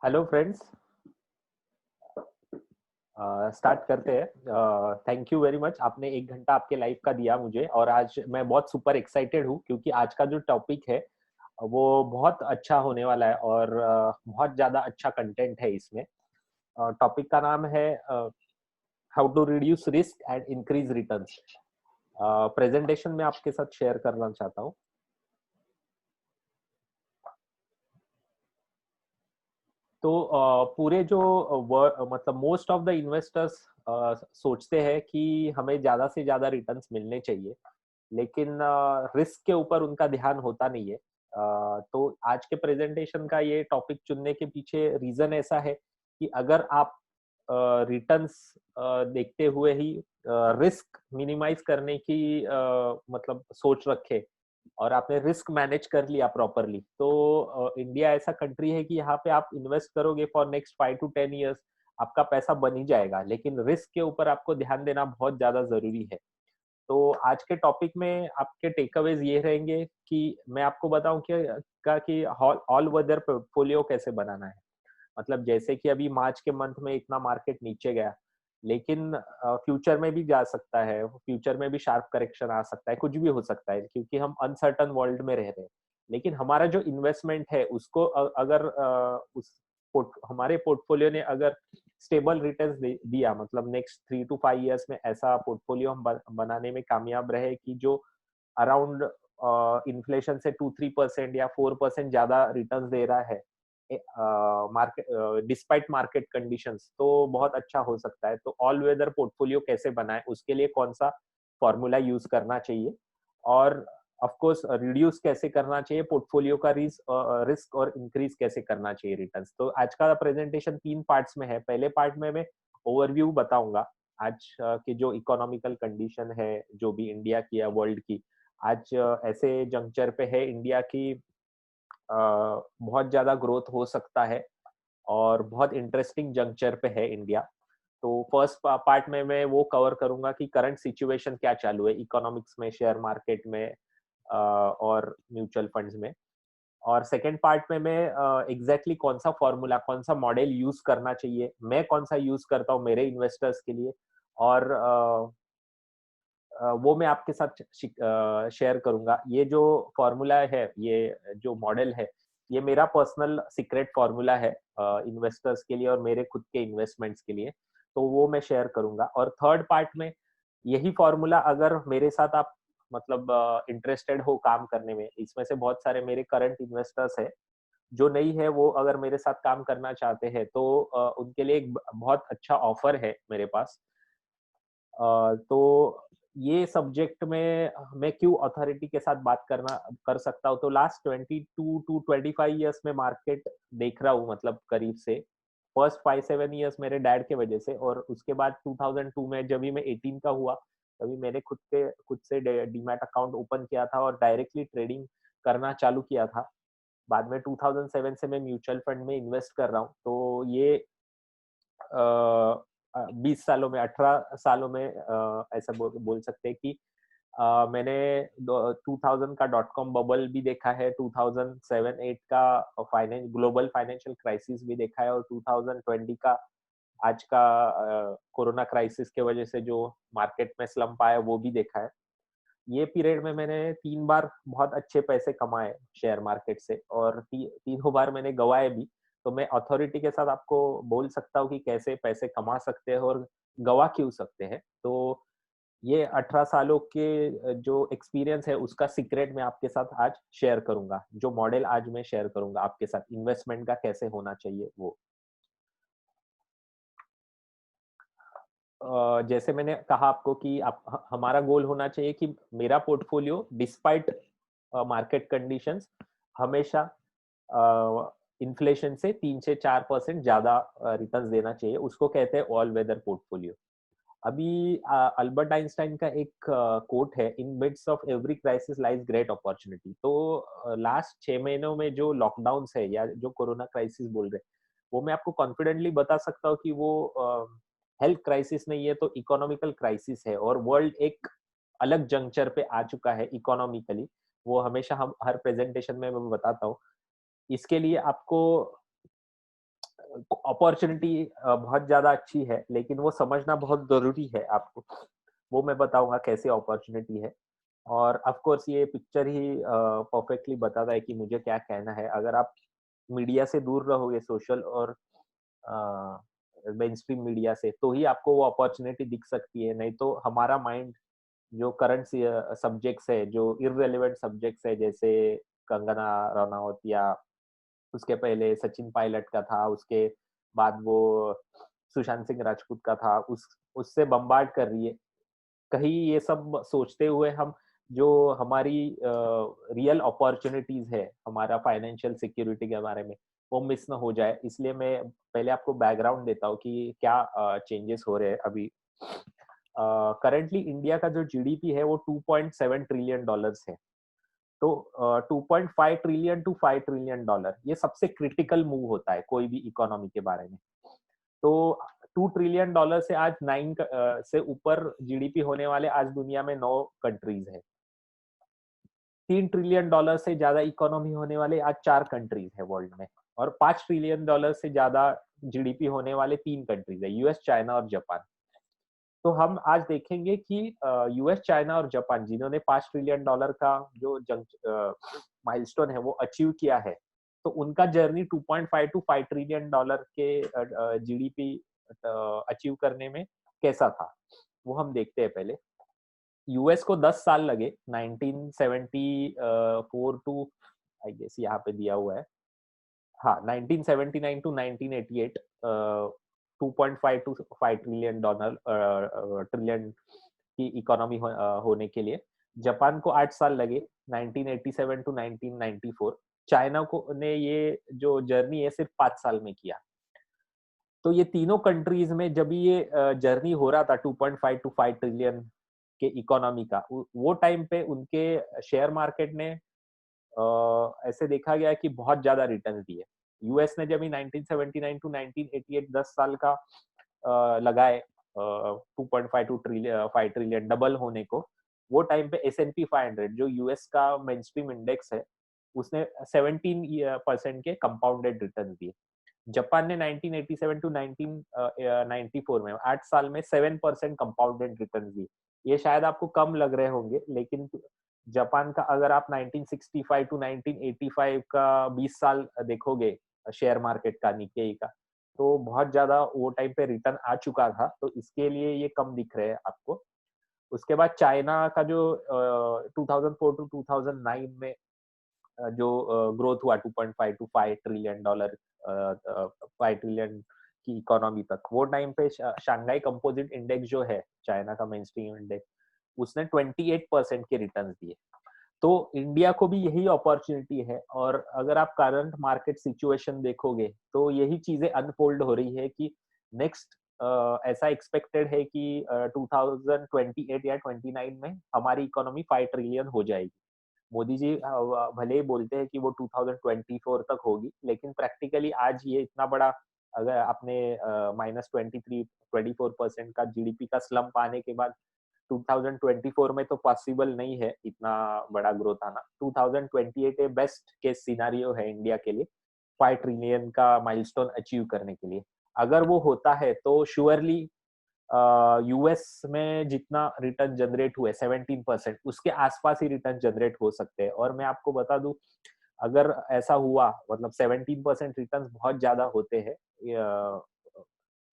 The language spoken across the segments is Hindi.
हेलो फ्रेंड्स, स्टार्ट करते हैं। Thank you very much. आपने 1 घंटा आपके लाइफ का दिया मुझे, और आज मैं बहुत सुपर एक्साइटेड हूँ क्योंकि आज का जो टॉपिक है वो बहुत अच्छा होने वाला है और बहुत ज्यादा अच्छा कंटेंट है इसमें। टॉपिक का नाम है how to reduce risk and increase returns. Presentation में आपके साथ शेयर करना चाहता हूँ। तो पूरे जो मतलब मोस्ट ऑफ द इन्वेस्टर्स सोचते हैं कि हमें ज्यादा से ज्यादा रिटर्न्स मिलने चाहिए, लेकिन रिस्क के ऊपर उनका ध्यान होता नहीं है। तो आज के प्रेजेंटेशन का ये टॉपिक चुनने के पीछे रीजन ऐसा है कि अगर आप रिटर्न्स देखते हुए ही रिस्क मिनिमाइज करने की मतलब सोच रखे और आपने रिस्क मैनेज कर लिया प्रॉपरली, तो इंडिया ऐसा कंट्री है कि यहाँ पे आप इन्वेस्ट करोगे फॉर नेक्स्ट 5 to 10 years, आपका पैसा बन ही जाएगा। लेकिन रिस्क के ऊपर आपको ध्यान देना बहुत ज्यादा जरूरी है। तो आज के टॉपिक में आपके टेकअवेज ये रहेंगे कि मैं आपको बताऊं कि ऑल वेदर पोर्टफोलियो कैसे बनाना है। मतलब जैसे कि अभी मार्च के मंथ में इतना मार्केट नीचे गया, लेकिन फ्यूचर में भी जा सकता है, फ्यूचर में भी शार्प करेक्शन आ सकता है, कुछ भी हो सकता है क्योंकि हम अनसर्टन वर्ल्ड में रह रहे हैं। लेकिन हमारा जो इन्वेस्टमेंट है उसको अगर हमारे पोर्टफोलियो ने अगर स्टेबल रिटर्न्स दिया, मतलब नेक्स्ट 3 to 5 years में ऐसा पोर्टफोलियो हम बनाने में कामयाब रहे कि जो अराउंड इन्फ्लेशन से 2-3% या 4% ज्यादा रिटर्न्स दे रहा है मार्केट डिस्पाइट मार्केट कंडीशंस, तो बहुत अच्छा हो सकता है। तो ऑल वेदर पोर्टफोलियो कैसे बनाए, उसके लिए कौन सा फॉर्मूला यूज करना चाहिए, और ऑफ कोर्स रिड्यूस कैसे करना चाहिए पोर्टफोलियो का रिस्क और इंक्रीज कैसे करना चाहिए रिटर्न्स। तो आज का प्रेजेंटेशन 3 पार्ट्स में है। पहले पार्ट में मैं ओवरव्यू बताऊंगा आज की जो इकोनॉमिकल कंडीशन है, जो भी इंडिया की या वर्ल्ड की। आज ऐसे जंक्चर पे है इंडिया की, बहुत ज्यादा ग्रोथ हो सकता है और बहुत इंटरेस्टिंग जंक्चर पे है इंडिया। तो फर्स्ट पार्ट में मैं वो कवर करूंगा कि करंट सिचुएशन क्या चालू है इकोनॉमिक्स में, शेयर मार्केट में और म्यूचुअल फंड्स में। और सेकेंड पार्ट में मैं एग्जैक्टली कौन सा फॉर्मूला, कौन सा मॉडल यूज करना चाहिए, मैं कौन सा यूज करता हूँ मेरे इन्वेस्टर्स के लिए, और वो मैं आपके साथ शेयर करूंगा। ये जो फॉर्मूला है, ये जो मॉडल है, ये मेरा पर्सनल सीक्रेट फॉर्मूला है इन्वेस्टर्स के लिए और मेरे खुद के इन्वेस्टमेंट्स के लिए। तो वो मैं शेयर करूंगा। और थर्ड पार्ट में यही फॉर्मूला अगर मेरे साथ आप मतलब इंटरेस्टेड हो काम करने में, इसमें से बहुत सारे मेरे करंट इन्वेस्टर्स है, जो नहीं है वो अगर मेरे साथ काम करना चाहते हैं, तो उनके लिए एक बहुत अच्छा ऑफर है मेरे पास। तो ये सब्जेक्ट में मैं क्यों अथॉरिटी के साथ बात करना कर सकता हूँ, तो लास्ट 22 to 25 years में मार्केट देख रहा हूँ, मतलब करीब से। फर्स्ट 5-7 years मेरे डैड के वजह से, और उसके बाद 2002 में जब भी मैं 18 का हुआ, तभी मैंने खुद से डीमैट अकाउंट ओपन किया था और डायरेक्टली ट्रेडिंग करना चालू किया था। बाद में 2007 से मैं म्यूचुअल फंड में इन्वेस्ट कर रहा हूँ। तो ये 20 सालों में, 18 सालों में ऐसा बोल सकते हैं कि मैंने 2000 का डॉट कॉम बबल भी देखा है, 2007-8 का ग्लोबल फाइनेंशियल क्राइसिस भी देखा है, और 2020 का आज का कोरोना क्राइसिस के वजह से जो मार्केट में स्लम्प आया वो भी देखा है। ये पीरियड में मैंने 3 बार बहुत अच्छे पैसे कमाए शेयर मार्केट से, और तीनों बार मैंने गवाए भी। तो मैं अथॉरिटी के साथ आपको बोल सकता हूँ कि कैसे पैसे कमा सकते हैं और गवा क्यों सकते हैं। तो ये 18 सालों के जो एक्सपीरियंस है उसका सीक्रेट मैं आपके साथ आज शेयर करूंगा। जो मॉडल आज मैं शेयर करूंगा आपके साथ इन्वेस्टमेंट का कैसे होना चाहिए वो। जैसे मैंने कहा आपको कि हमारा गोल होना चाहिए कि मेरा पोर्टफोलियो डिस्पाइट मार्केट कंडीशंस हमेशा इन्फ्लेशन से 3 से 4% ज्यादा रिटर्न्स देना चाहिए। उसको कहते हैं ऑल वेदर पोर्टफोलियो। अभी अल्बर्ट आइंस्टाइन का एक कोट है, in midst of every crisis lies great opportunity. तो लास्ट 6 महीनों में जो लॉकडाउन है या जो कोरोना क्राइसिस बोल रहे हैं, वो मैं आपको कॉन्फिडेंटली बता सकता हूँ कि वो हेल्थ क्राइसिस नहीं है, तो इकोनॉमिकल क्राइसिस है, और वर्ल्ड एक अलग जंक्चर पे आ चुका है इकोनॉमिकली। वो हमेशा हम हर प्रेजेंटेशन में मैं बताता हूँ। इसके लिए आपको अपॉर्चुनिटी बहुत ज्यादा अच्छी है, लेकिन वो समझना बहुत जरूरी है आपको। वो मैं बताऊंगा कैसे अपॉर्चुनिटी है। और ऑफ कोर्स ये पिक्चर ही परफेक्टली बताता है कि मुझे क्या कहना है। अगर आप मीडिया से दूर रहोगे, सोशल और मेन स्ट्रीम मीडिया से, तो ही आपको वो अपॉर्चुनिटी दिख सकती है। नहीं तो हमारा माइंड जो करंट सब्जेक्ट्स है, जो इररिलेवेंट सब्जेक्ट्स है, जैसे कंगना रनौत या उसके पहले सचिन पायलट का था, उसके बाद वो सुशांत सिंह राजपूत का था, उससे बम्बार्ड कर रही है। कहीं ये सब सोचते हुए हम जो हमारी रियल अपॉर्चुनिटीज है हमारा फाइनेंशियल सिक्योरिटी के बारे में, वो मिस ना हो जाए। इसलिए मैं पहले आपको बैकग्राउंड देता हूँ कि क्या चेंजेस हो रहे हैं अभी। करंटली इंडिया का जो जीडीपी है वो 2.7 ट्रिलियन डॉलर्स है। तो 2.5 ट्रिलियन टू 5 ट्रिलियन डॉलर, ये सबसे क्रिटिकल मूव होता है कोई भी इकोनॉमी के बारे में। तो 2 ट्रिलियन डॉलर से आज 9 से ऊपर जीडीपी होने वाले आज दुनिया में 9 कंट्रीज है। 3 ट्रिलियन डॉलर से ज्यादा इकोनॉमी होने वाले आज 4 कंट्रीज है वर्ल्ड में। और 5 ट्रिलियन डॉलर से ज्यादा जीडीपी होने वाले 3 कंट्रीज है, यूएस, चाइना और जापान। तो हम आज देखेंगे कि यूएस, चाइना और जापान जिन्होंने 5 ट्रिलियन डॉलर का जो माइलस्टोन है वो अचीव किया है, तो उनका जर्नी 2.5 टू 5 ट्रिलियन डॉलर के जीडीपी अचीव करने में कैसा था, वो हम देखते हैं पहले। यूएस को 10 साल लगे 1974 टू, आई गेस यहाँ पे दिया हुआ है, हाँ, 1979 to 1988, 2.5 to 5 trillion dollar trillion की इकोनॉमी होने के लिए। जापान को 8 साल लगे 1987 टू 1994। चाइना को ने ये जो जर्नी है सिर्फ 5 साल में किया। तो ये तीनों कंट्रीज में जब ये जर्नी हो रहा था 2.5 टू 5 ट्रिलियन के इकोनॉमी का, वो टाइम पे उनके शेयर मार्केट ने ऐसे देखा गया कि बहुत ज्यादा रिटर्न दिए। यूएस ने जब 1979 टू 1988 10 साल का लगाए 2.5 टू ट्रिलियन 5 ट्रिलियन डबल होने को, वो टाइम पे S&P 500 जो यूएस का मेन स्ट्रीम इंडेक्स है, उसने 17% के कंपाउंडेड रिटर्न दिए। जापान ने 1987 टू 1994 में 8 साल में 7% कंपाउंडेड रिटर्न दिए। ये शायद आपको कम लग रहे होंगे, लेकिन जापान का अगर आप 1965 टू 1985 का 20 साल देखोगे शेयर मार्केट का, निक्केई का, तो बहुत ज्यादा वो टाइम पे रिटर्न आ चुका था, तो इसके लिए ये कम दिख रहे हैं आपको। उसके बाद चाइना का जो 2004 टू 2009 में जो ग्रोथ हुआ 2.5 टू 5 ट्रिलियन डॉलर 5 ट्रिलियन की इकोनॉमी तक, वो टाइम पे शंघाई कंपोजिट इंडेक्स जो है चाइना का मेन स्ट्रीम इंडेक्स, उसने 28% के रिटर्न दिए। तो इंडिया को भी यही अपॉर्चुनिटी है। और अगर आप करंट मार्केट सिचुएशन देखोगे तो यही चीजें अनफोल्ड हो रही है कि नेक्स्ट ऐसा एक्सपेक्टेड है कि 2028 या 29 में हमारी इकोनॉमी 5 ट्रिलियन हो जाएगी। मोदी जी भले ही बोलते हैं कि वो 2024 तक होगी, लेकिन प्रैक्टिकली आज ये इतना बड़ा, अगर आपने -23-24% का जीडीपी का स्लम्प आने के बाद 2024 में तो पॉसिबल नहीं है इतना बड़ा ग्रोथ आना। 2028 ए बेस्ट केस सिनारियो है इंडिया के लिए 5 ट्रिलियन का माइलस्टोन अचीव करने के लिए। अगर वो होता है तो श्योरली यूएस में जितना रिटर्न जनरेट हुए 17%, उसके आसपास ही रिटर्न जनरेट हो सकते हैं। और मैं आपको बता दूं, अगर ऐसा हुआ, मतलब 17% रिटर्न बहुत ज्यादा होते हैं,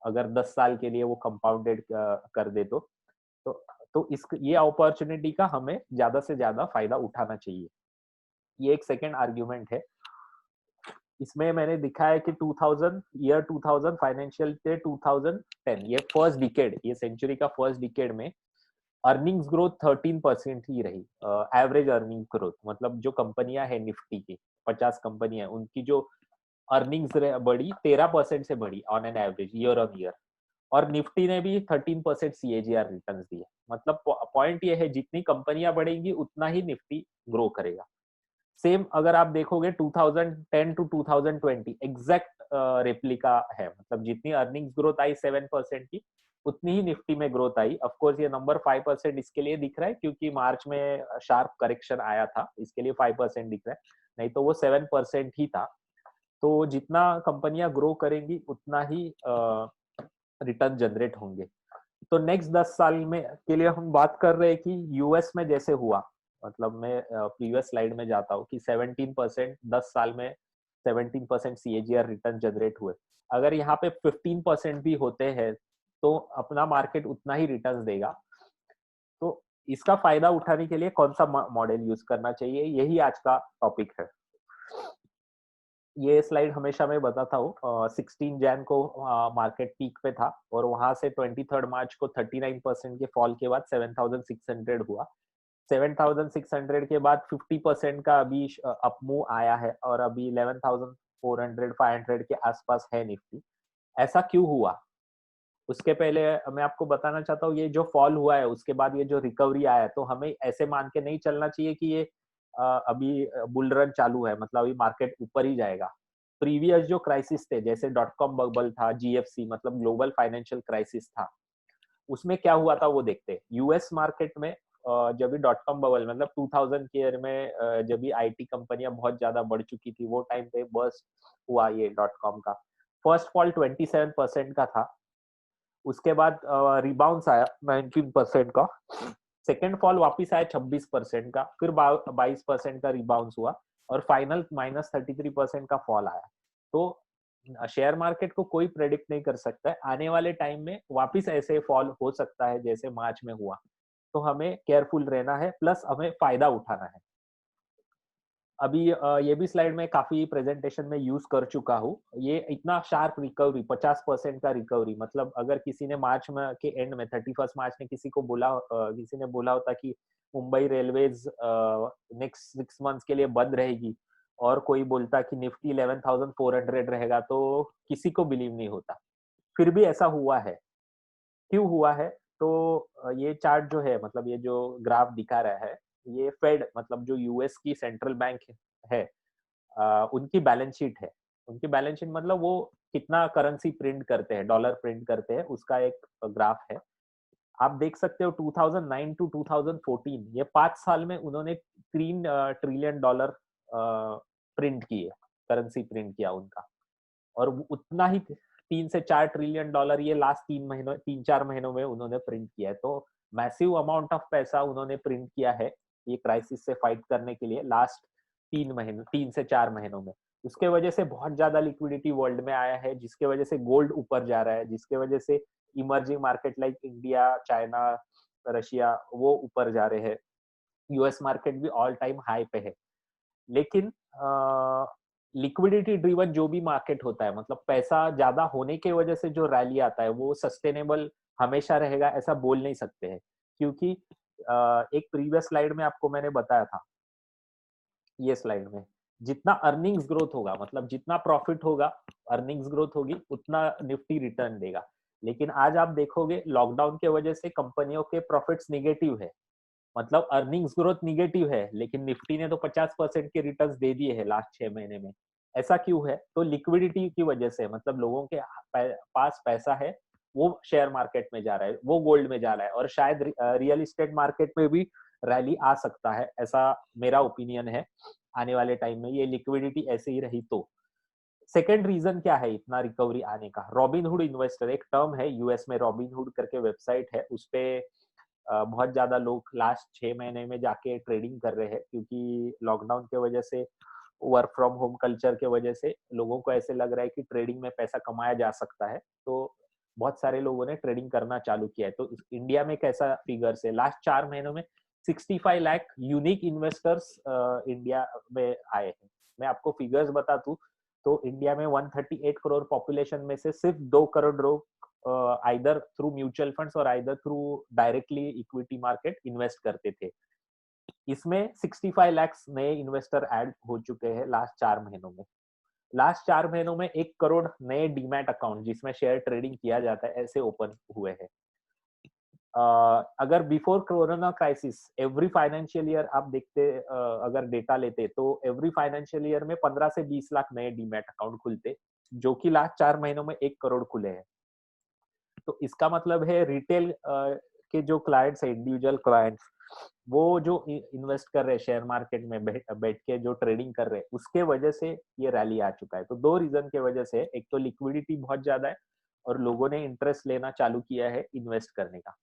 अगर 10 साल के लिए वो कंपाउंडेड कर दे तो इस ये अपॉर्चुनिटी का हमें ज्यादा से ज्यादा फायदा उठाना चाहिए। ये एक सेकेंड आर्ग्यूमेंट है। इसमें मैंने दिखा है कि 2000 फाइनेंशियल से 2010, ये फर्स्ट डिकेड, ये सेंचुरी का फर्स्ट डिकेड में अर्निंग्स ग्रोथ 13% ही रही। एवरेज अर्निंग ग्रोथ, मतलब जो कंपनियां हैं निफ्टी की 50 कंपनियां, उनकी जो अर्निंग्स बढ़ी 13% से बढ़ी on an average year on year. और निफ्टी ने भी 13% सीएजीआर रिटर्न दिए। मतलब पॉइंट ये है, जितनी कंपनियां बढ़ेंगी उतना ही निफ्टी ग्रो करेगा। सेम अगर आप देखोगे 2010 टू 2020 एग्जैक्ट रेप्लिका है। मतलब जितनी अर्निंग्स ग्रोथ आई 7% की, उतनी ही निफ्टी में ग्रोथ आई। ऑफ कोर्स ये नंबर 5% इसके लिए दिख रहा है क्योंकि मार्च में शार्प करेक्शन आया था, इसके लिए 5% दिख रहा है, नहीं तो वो 7% ही था। तो जितना कंपनियां ग्रो करेंगी उतना ही रिटर्न जनरेट होंगे। तो नेक्स्ट 10 साल में के लिए हम बात कर रहे हैं कि यूएस में जैसे हुआ, मतलब मैं प्रीवियस स्लाइड में जाता हूँ कि 17% 10 साल में 17% सीएजीआर रिटर्न जनरेट हुए। अगर यहाँ पे 15% भी होते हैं तो अपना मार्केट उतना ही रिटर्न देगा। तो इसका फायदा उठाने के लिए कौन सा मॉडल यूज करना चाहिए, यही आज का टॉपिक है। ये स्लाइड हमेशा मैं बताता हूँ। 16 जैन को मार्केट पीक पे था और वहां से 23 मार्च को 39% के फॉल के बाद 7600 हुआ। 7600 के बाद 50% का अभी अप मूव आया है और अभी 11400 500 के आसपास है निफ्टी। ऐसा क्यों हुआ? उसके पहले मैं आपको बताना चाहता हूँ, ये जो फॉल हुआ है उसके बाद ये जो रिकवरी आया है, तो हमें ऐसे मान के नहीं चलना चाहिए कि ये अभी बुल रन चालू है, मतलब अभी मार्केट ऊपर ही जाएगा। प्रीवियस जो क्राइसिस थे, जैसे डॉट कॉम बबल था, जीएफसी मतलब ग्लोबल फाइनेंशियल क्राइसिस था, उसमें क्या हुआ था वो देखते हैं। यूएस मार्केट में जब भी डॉट कॉम बबल मतलब 2000 के ईयर में जब भी आईटी कंपनियां बहुत ज्यादा बढ़ चुकी थी, वो टाइम पे बर्स्ट हुआ ये डॉट कॉम का। फर्स्ट फॉल 27% का था, उसके बाद रिबाउंस आया 19% का, सेकेंड फॉल वापिस आया 26% का, फिर 22% का रिबाउंस हुआ और फाइनल -33% का फॉल आया। तो शेयर मार्केट को कोई प्रेडिक्ट नहीं कर सकता है, आने वाले टाइम में वापिस ऐसे फॉल हो सकता है जैसे मार्च में हुआ। तो हमें केयरफुल रहना है, प्लस हमें फायदा उठाना है। अभी ये भी स्लाइड में काफी प्रेजेंटेशन में यूज कर चुका हूँ। ये इतना शार्प रिकवरी 50% का रिकवरी, मतलब अगर किसी ने मार्च में के एंड में 31 मार्च ने किसी ने बोला होता कि मुंबई रेलवेज नेक्स्ट 6 मंथ्स के लिए बंद रहेगी और कोई बोलता कि निफ्टी 11,400 रहेगा, तो किसी को बिलीव नहीं होता। फिर भी ऐसा हुआ है। क्यों हुआ है? तो ये चार्ट जो है, मतलब ये जो ग्राफ दिखा रहा है, ये फेड मतलब जो यूएस की सेंट्रल बैंक है, उनकी बैलेंस शीट है। उनकी बैलेंस शीट मतलब वो कितना करेंसी प्रिंट करते हैं, डॉलर प्रिंट करते हैं, उसका एक ग्राफ है। आप देख सकते हो 2009 टू 2014 ये 5 साल में उन्होंने 3 ट्रिलियन डॉलर प्रिंट किए, करेंसी प्रिंट किया उनका। और उतना ही 3 से 4 ट्रिलियन डॉलर ये लास्ट 3-4 महीनों में उन्होंने प्रिंट किया है। तो मैसिव अमाउंट ऑफ पैसा उन्होंने प्रिंट किया है ये क्राइसिस से फाइट करने के लिए लास्ट 3 से 4 महीनों में। उसके वजह से बहुत ज्यादा लिक्विडिटी वर्ल्ड में आया है, जिसके वजह से गोल्ड ऊपर जा रहा है, जिसके वजह से emerging market like India, China, Russia वो ऊपर जा रहे हैं। यूएस मार्केट भी ऑल टाइम हाई पे है। लेकिन लिक्विडिटी ड्रिवन जो भी मार्केट होता है, मतलब पैसा ज्यादा होने के वजह से जो रैली आता है, वो सस्टेनेबल हमेशा रहेगा ऐसा बोल नहीं सकते हैं। क्योंकि एक प्रीवियस स्लाइड में आपको मैंने बताया था, ये स्लाइड में, जितना अर्निंग्स ग्रोथ होगा, मतलब जितना प्रॉफिट होगा, अर्निंग्स ग्रोथ होगी, उतना निफ्टी रिटर्न देगा। लेकिन आज आप देखोगे लॉकडाउन के वजह से कंपनियों के प्रॉफिट्स निगेटिव है, मतलब अर्निंग्स ग्रोथ निगेटिव है, लेकिन निफ्टी ने तो 50% के रिटर्न्स दे दिए हैं लास्ट 6 महीने में। ऐसा क्यों है? तो लिक्विडिटी की वजह से, मतलब लोगों के पास पैसा है, वो शेयर मार्केट में जा रहा है, वो गोल्ड में जा रहा है, और शायद रियल एस्टेट मार्केट में भी रैली आ सकता है, ऐसा मेरा ओपिनियन है। आने वाले टाइम में ये लिक्विडिटी ऐसे ही रही तो। सेकेंड रीजन क्या है इतना रिकवरी आने का? रॉबिनहुड इन्वेस्टर एक टर्म है यूएस में, रॉबिनहुड करके वेबसाइट है, उसपे बहुत ज्यादा लोग लास्ट 6 महीने में जाके ट्रेडिंग कर रहे हैं, क्योंकि लॉकडाउन के वजह से, वर्क फ्रॉम होम कल्चर के वजह से लोगों को ऐसे लग रहा है कि ट्रेडिंग में पैसा कमाया जा सकता है। तो बहुत सारे लोगों ने ट्रेडिंग करना चालू किया है। तो इंडिया में कैसा फिगर्स है? लास्ट 4 महीनों में 65 लाख यूनिक इन्वेस्टर्स इंडिया में आए हैं। मैं आपको फिगर्स बता दूं तो इंडिया में 138 करोड़ पॉपुलेशन में से सिर्फ 2 करोड़ लोग आइदर थ्रू म्यूचुअल फंड्स और either through directly equity market invest करते थे। इसमें 65 लाख नए इन्वेस्टर ऐड हो चुके हैं लास्ट 4 महीनों में। लास्ट 4 महीनों में 1 करोड़ नए डीमैट अकाउंट जिसमें शेयर ट्रेडिंग किया जाता है ऐसे ओपन हुए हैं। अगर before corona crisis every financial year आप देखते, अगर डेटा लेते तो एवरी फाइनेंशियल ईयर में 15 से 20 लाख नए डीमैट अकाउंट खुलते, जो कि लास्ट 4 महीनों में 1 करोड़ खुले हैं। तो इसका मतलब है रिटेल के जो क्लाइंट्स है, इंडिविजुअल क्लाइंट्स, वो जो इन्वेस्ट कर रहे हैं शेयर मार्केट में बैठ के जो ट्रेडिंग कर रहे हैं, उसके वजह से ये रैली आ चुका है। तो दो रीजन के वजह से, एक तो लिक्विडिटी बहुत ज्यादा है और लोगों ने इंटरेस्ट लेना चालू किया है इन्वेस्ट करने का।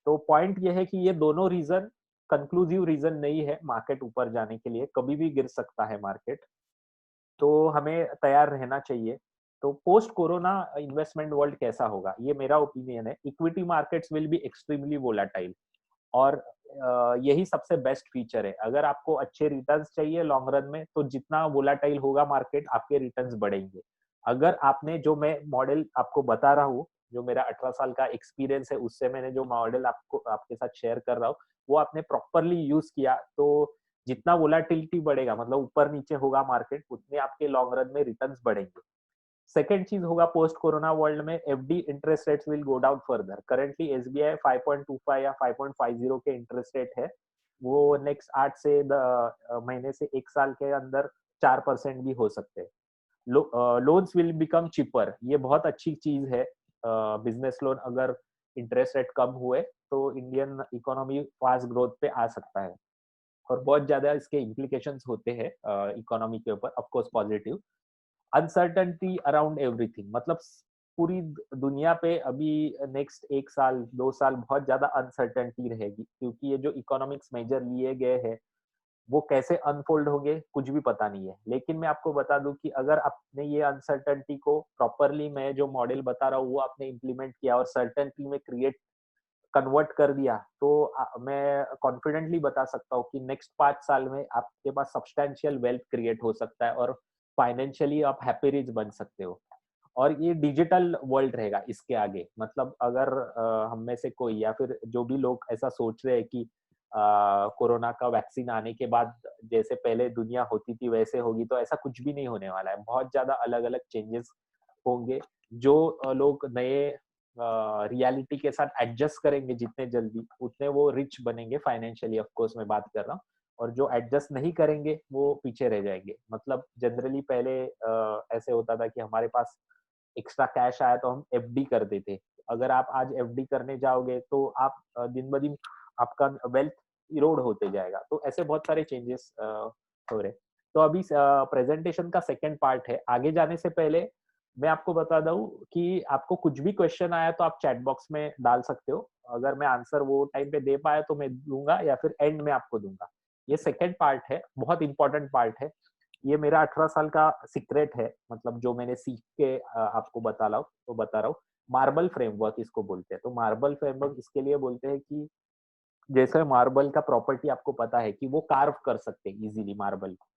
तो पॉइंट ये है कि ये दोनों रीजन कंक्लूसिव रीजन नहीं है मार्केट ऊपर जाने के लिए, कभी भी गिर सकता है मार्केट। तो हमें तैयार रहना चाहिए। तो पोस्ट कोरोना इन्वेस्टमेंट वर्ल्ड कैसा होगा, ये मेरा ओपिनियन है। Equity markets will be extremely volatile और यही सबसे बेस्ट फीचर है। अगर आपको अच्छे रिटर्न्स चाहिए लॉन्ग रन में, तो जितना वोलाटाइल होगा मार्केट, आपके रिटर्न्स बढ़ेंगे। अगर आपने, जो मैं मॉडल आपको बता रहा हूँ, जो मेरा 18 साल का एक्सपीरियंस है, उससे मैंने जो मॉडल आपको आपके साथ शेयर कर रहा हूँ, वो आपने प्रॉपरली यूज किया, तो जितना वोलाटिलिटी बढ़ेगा, मतलब ऊपर नीचे होगा मार्केट, उतने आपके लॉन्ग रन में रिटर्न्स बढ़ेंगे। सेकेंड चीज होगा, पोस्ट कोरोना वर्ल्ड में FD interest rates will go down further. Currently SBI 5.25 या 5.50 के इंटरेस्ट रेट है, वो नेक्स्ट 8 से महीने से 1 साल के अंदर 4% भी हो सकते हैं। लोन्स विल बिकम चिपर, ये बहुत अच्छी चीज है। बिजनेस लोन अगर इंटरेस्ट रेट कम हुए तो इंडियन इकोनॉमी फास्ट ग्रोथ पे आ सकता है, और बहुत ज्यादा इसके इम्प्लीकेशंस होते हैं इकोनॉमी के ऊपर, of course positive. Uncertainty around everything, मतलब पूरी दुनिया पे अभी नेक्स्ट 1 साल 2 साल बहुत ज्यादा अनसर्टनिटी रहेगी, क्योंकि ये जो इकोनॉमिक्स मेजर लिए गए हैं वो कैसे अनफोल्ड होंगे कुछ भी पता नहीं है। लेकिन मैं आपको बता दूं कि अगर आपने ये अनसर्टनिटी को प्रॉपरली, मैं जो मॉडल बता रहा हूँ वो आपने इम्प्लीमेंट किया और सर्टनिटी में क्रिएट कन्वर्ट कर दिया, तो मैं कॉन्फिडेंटली बता सकता हूँ कि नेक्स्ट 5 साल में आपके पास सब्सटैंशियल वेल्थ क्रिएट हो सकता है और फाइनेंशियली आप हैप्पी रिच बन सकते हो। और ये डिजिटल वर्ल्ड रहेगा इसके आगे। मतलब अगर हम में से कोई या फिर जो भी लोग ऐसा सोच रहे हैं कि कोरोना का वैक्सीन आने के बाद जैसे पहले दुनिया होती थी वैसे होगी, तो ऐसा कुछ भी नहीं होने वाला है। बहुत ज्यादा अलग अलग चेंजेस होंगे। जो लोग नए रियलिटी के साथ एडजस्ट करेंगे जितने जल्दी, उतने वो रिच बनेंगे फाइनेंशियली, ऑफ कोर्स मैं बात कर रहा हूँ। और जो एडजस्ट नहीं करेंगे वो पीछे रह जाएंगे। मतलब जनरली पहले ऐसे होता था कि हमारे पास एक्स्ट्रा कैश आया तो हम एफडी कर देते। अगर आप आज एफडी करने जाओगे तो आप दिन ब दिन आपका वेल्थ इरोड होते जाएगा। तो ऐसे बहुत सारे चेंजेस हो रहे। तो अभी प्रेजेंटेशन का सेकंड पार्ट है। आगे जाने से पहले मैं आपको बता दूं कि आपको कुछ भी क्वेश्चन आया तो आप चैट बॉक्स में डाल सकते हो। अगर मैं आंसर वो टाइम पे दे पाया तो मैं दूंगा, या फिर एंड में आपको दूंगा। ये सेकंड पार्ट है, बहुत इंपॉर्टेंट पार्ट है। ये मेरा 18 साल का सीक्रेट है, मतलब जो मैंने सीख के आपको बता रहा हूँ। मार्बल फ्रेमवर्क इसको बोलते हैं। तो मार्बल फ्रेमवर्क इसके लिए बोलते हैं कि जैसे मार्बल का प्रॉपर्टी आपको पता है कि वो कार्व कर सकते हैं इजीली मार्बल को।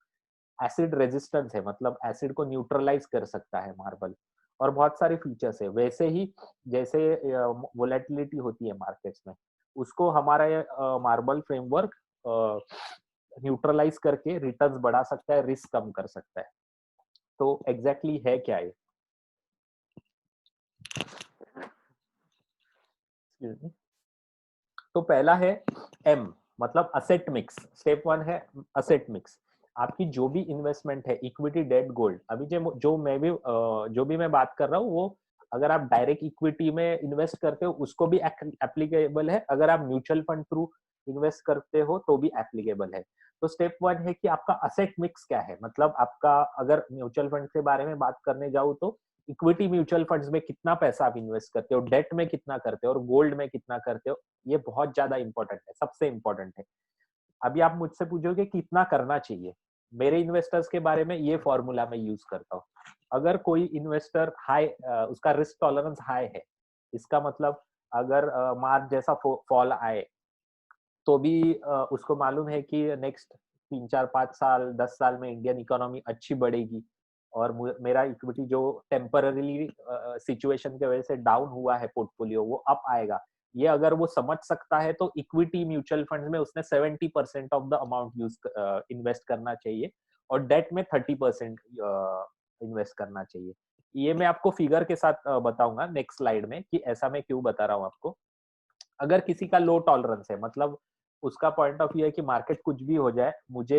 एसिड रेजिस्टेंस है, मतलब एसिड को न्यूट्रलाइज कर सकता है मार्बल। और बहुत सारे फीचर्स है। वैसे ही जैसे वोलेटिलिटी होती है मार्केट्स में, उसको हमारा मार्बल फ्रेमवर्क न्यूट्रलाइज करके रिटर्न्स बढ़ा सकता है, रिस्क कम कर सकता है। तो एग्जैक्टली है क्या ये? तो पहला है एम, मतलब असेट मिक्स। स्टेप 1 है असेट मिक्स। आपकी जो भी इन्वेस्टमेंट है, इक्विटी, डेट, गोल्ड, अभी जो भी मैं बात कर रहा हूँ वो अगर आप डायरेक्ट इक्विटी में इन्वेस्ट करते हो उसको भी एप्लीकेबल है, अगर आप म्यूचुअल फंड थ्रू इन्वेस्ट करते हो तो भी एप्लीकेबल है। तो स्टेप 1 है कि आपका असेट मिक्स क्या है। मतलब आपका, अगर म्यूचुअल फंड के बारे में बात करने जाऊँ तो इक्विटी म्यूचुअल फंड्स में कितना पैसा आप इन्वेस्ट करते हो, डेट में कितना करते हो और गोल्ड में कितना करते हो, ये बहुत ज्यादा इंपॉर्टेंट है, सबसे इंपॉर्टेंट है। अभी आप मुझसे पूछोगे कितना करना चाहिए। मेरे इन्वेस्टर्स के बारे में ये फॉर्मूला मैं यूज करता हूँ। अगर कोई इन्वेस्टर हाई, उसका रिस्क टॉलरेंस हाई है, इसका मतलब अगर मार्च जैसा फॉल आए तो भी उसको मालूम है कि नेक्स्ट 3 4 5 साल 10 साल में इंडियन इकोनॉमी अच्छी बढ़ेगी और मेरा इक्विटी जो टेम्पररीली सिचुएशन की वजह से डाउन हुआ है पोर्टफोलियो, वो अप आएगा। ये अगर वो समझ सकता है तो इक्विटी म्यूचुअल फंड में उसने 70% ऑफ द अमाउंट इन्वेस्ट करना चाहिए और डेट में 30% इन्वेस्ट करना चाहिए। ये मैं आपको फिगर के साथ बताऊंगा नेक्स्ट स्लाइड में कि ऐसा मैं क्यों बता रहा हूँ आपको। अगर किसी का लो टॉलरेंस है, मतलब उसका पॉइंट ऑफ व्यू है कि मार्केट कुछ भी हो जाए, मुझे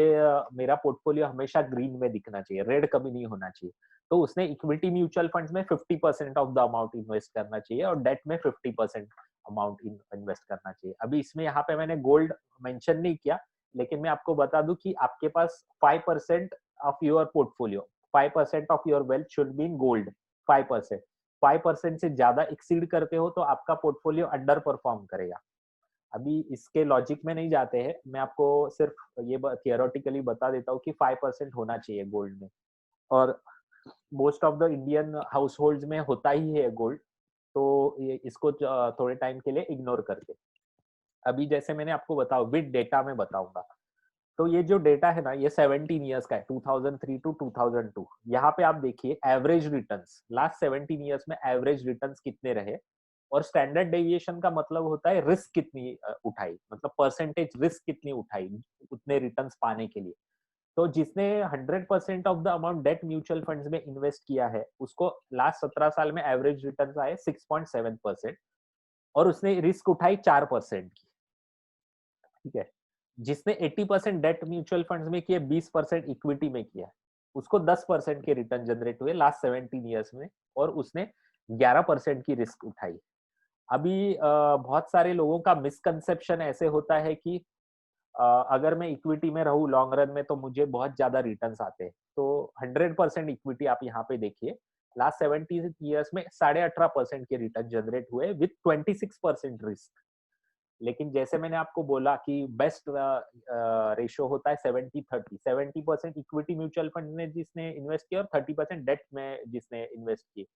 मेरा पोर्टफोलियो हमेशा ग्रीन में दिखना चाहिए, रेड कभी नहीं होना चाहिए, तो उसने इक्विटी म्यूचुअल फंड्स में 50% ऑफ द अमाउंट इन्वेस्ट करना चाहिए और डेट में 50%। अमाउंट इन्वेस्ट करना चाहिए। अभी इसमें यहाँ पे मैंने गोल्ड मेंशन नहीं किया, लेकिन मैं आपको बता दूं कि आपके पास 5% of your portfolio, 5% of your wealth should be in gold. 5%, 5% से ज्यादा एक्सीड करते हो तो आपका पोर्टफोलियो अंडर परफॉर्म करेगा। अभी इसके लॉजिक में नहीं जाते हैं, मैं आपको सिर्फ ये थियोरेटिकली बता देता हूँ कि 5% होना चाहिए गोल्ड में। और most of the Indian house hold में होता ही है गोल्ड, तो ये इसको थोड़े टाइम के लिए इग्नोर करके, अभी जैसे मैंने आपको बताया विद डेटा में बताऊंगा। तो ये जो डेटा है ना, ये 17 ईयर्स का है, 2003 टू 2002। यहाँ पे आप देखिए एवरेज रिटर्न्स लास्ट 17 ईयर्स में एवरेज रिटर्न्स कितने रहे, और स्टैंडर्ड डेविएशन का मतलब होता है रिस्क कितनी उठाई, मतलब परसेंटेज रिस्क कितनी उठाई उतने रिटर्न्स पाने के लिए। तो जिसने 100% of the amount debt mutual funds में इन्वेस्ट किया है, उसको लास्ट 17 साल में एवरेज रिटर्न आए 6.7%, और उसने रिस्क उठाई 4% की। ठीक है। जिसने 80% डेट म्यूचुअल फंड्स में किए, 20% इक्विटी में किया, उसको 10% के रिटर्न जनरेट हुए लास्ट 17 ईयर्स में, और उसने 11% की रिस्क उठाई। अभी बहुत सारे लोगों का मिसकंसेप्शन ऐसे होता है कि अगर मैं इक्विटी में रहूं लॉन्ग रन में तो मुझे बहुत ज्यादा रिटर्न्स आते हैं। तो 100% इक्विटी आप यहाँ पे देखिए, लास्ट 17 ईयर्स में 18.5% के रिटर्न जनरेट हुए विद 26% रिस्क। लेकिन जैसे मैंने आपको बोला कि बेस्ट रेशियो होता है 70-30, 70% इक्विटी म्यूचुअल फंड में जिसने इन्वेस्ट किया और 30% डेट में जिसने इन्वेस्ट की,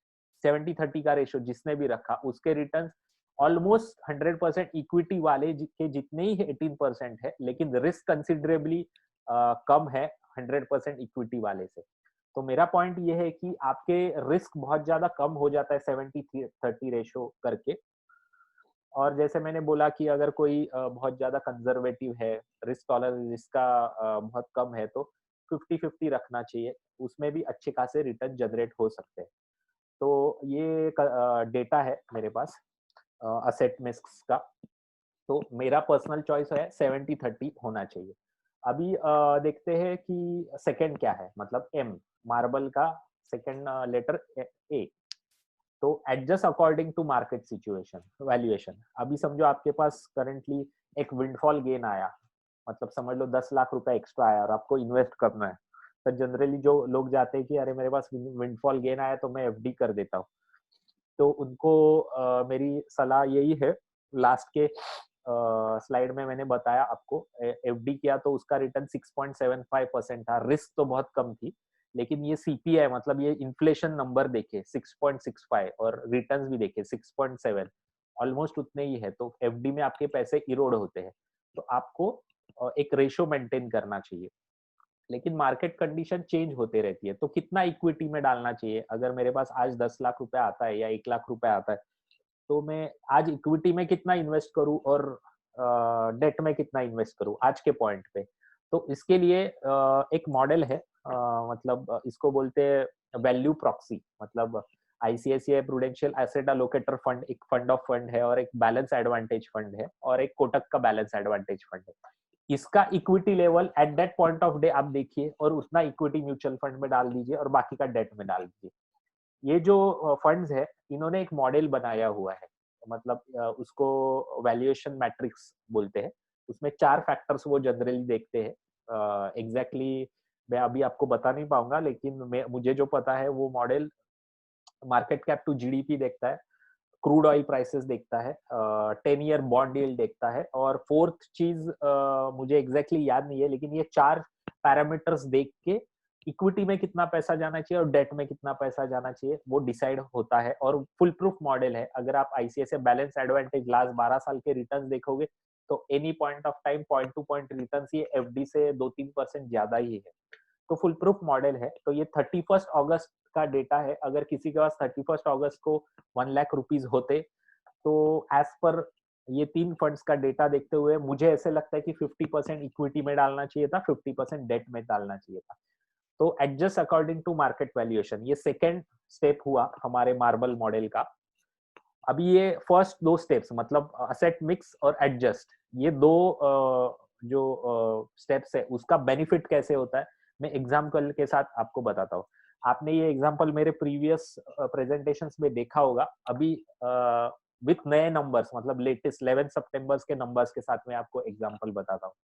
70-30 का रेशियो जिसने भी रखा, उसके रिटर्न ऑलमोस्ट 100% इक्विटी वाले के जितने ही 18% है, लेकिन रिस्क कंसिडरेबली कम है 100% इक्विटी वाले से। तो मेरा पॉइंट ये है कि आपके रिस्क बहुत ज्यादा कम हो जाता है 70-30 रेशियो करके। और जैसे मैंने बोला कि अगर कोई बहुत ज्यादा कंजर्वेटिव है, रिस्क टॉलरेंस जिसका बहुत कम है, तो 50-50 रखना चाहिए, उसमें भी अच्छे खासे रिटर्न जनरेट हो सकते हैं। तो ये डेटा है मेरे पास असेट मिक्स का। तो मेरा पर्सनल चॉइस है 70-30 होना चाहिए। अभी देखते हैं कि सेकंड क्या है, मतलब एम, मार्बल का सेकंड लेटर ए। तो adjust according to market situation valuation. अभी समझो आपके पास करंटली एक विंडफॉल गेन आया, मतलब समझ लो 10 लाख रुपए एक्स्ट्रा आया और आपको इन्वेस्ट करना है, तो जनरली जो लोग जाते हैं कि अरे मेरे पास विंडफॉल गेन आया तो मैं एफडी कर देता हूँ। तो उनको मेरी सलाह यही है, लास्ट के स्लाइड में मैंने बताया आपको, एफडी किया तो उसका रिटर्न 6.75% था, रिस्क तो बहुत कम थी, लेकिन ये सीपीआई मतलब ये इन्फ्लेशन नंबर देखे 6.65 और रिटर्न्स भी देखे 6.7, ऑलमोस्ट उतने ही है। तो एफडी में आपके पैसे इरोड होते हैं, तो आपको एक रेशियो मेंटेन करना चाहिए। लेकिन मार्केट कंडीशन चेंज होते रहती है, तो कितना इक्विटी में डालना चाहिए, अगर मेरे पास आज 10 लाख रुपए आता है या 1 लाख रुपए आता है, तो मैं आज इक्विटी में कितना इन्वेस्ट करूं और डेट में कितना इन्वेस्ट करूं आज के पॉइंट पे। तो इसके लिए एक मॉडल है, मतलब इसको बोलते हैं वैल्यू प्रॉक्सी, मतलब आईसीआईसीआई प्रूडेंशियल एसेट अलोकेटर फंड एक फंड ऑफ फंड है, और एक बैलेंस एडवांटेज फंड है, और एक कोटक का बैलेंस एडवांटेज फंड है। इसका equity level at that point of day आप देखिए, और उतना इक्विटी म्यूचुअल फंड में डाल दीजिए और बाकी का डेट में डाल दीजिए। ये जो फंड्स है, इन्होंने एक मॉडल बनाया हुआ है, मतलब उसको वैल्यूएशन मैट्रिक्स बोलते हैं। उसमें 4 फैक्टर्स वो जनरली देखते हैं। एग्जैक्टली मैं अभी आपको बता नहीं पाऊंगा, लेकिन मुझे जो पता है वो model market cap to GDP देखता है, क्रूड ऑयल प्राइसेस देखता है, 10 ईयर बॉन्ड यील्ड देखता है, और फोर्थ चीज मुझे एग्जैक्टली याद नहीं है, लेकिन ये 4 पैरामीटर्स देख के इक्विटी में कितना पैसा जाना चाहिए और डेट में कितना पैसा जाना चाहिए वो डिसाइड होता है। और फुल प्रूफ मॉडल है। अगर आप आईसीआईसीआई बैलेंस एडवांटेज लास्ट 12 साल के रिटर्न्स देखोगे, तो any point of time point two point returns ये एफडी से 2-3% ज्यादा ही है। तो फुल प्रूफ मॉडल है। तो ये 31 अगस्त का डेटा है। अगर किसी के पास 31 अगस्त को 1 लाख रुपीज होते, तो एज पर ये 3 फंड्स का डेटा देखते हुए मुझे ऐसे लगता है कि 50% इक्विटी में डालना चाहिए था, 50% डेट में डालना चाहिए था। तो adjust according to market valuation, ये सेकेंड स्टेप हुआ हमारे मार्बल मॉडल का। अभी ये फर्स्ट 2 स्टेप्स, मतलब असेट मिक्स और एडजस्ट, ये दो जो स्टेप्स है उसका बेनिफिट कैसे होता है, मैं एग्जाम्पल के साथ आपको बताता हूँ। आपने ये एग्जाम्पल मेरे प्रीवियस प्रेजेंटेशंस में देखा होगा। अभी विथ नए नंबर्स, मतलब लेटेस्ट 11 सितंबर के नंबर्स के साथ मैं आपको एग्जांपल बताता हूँ।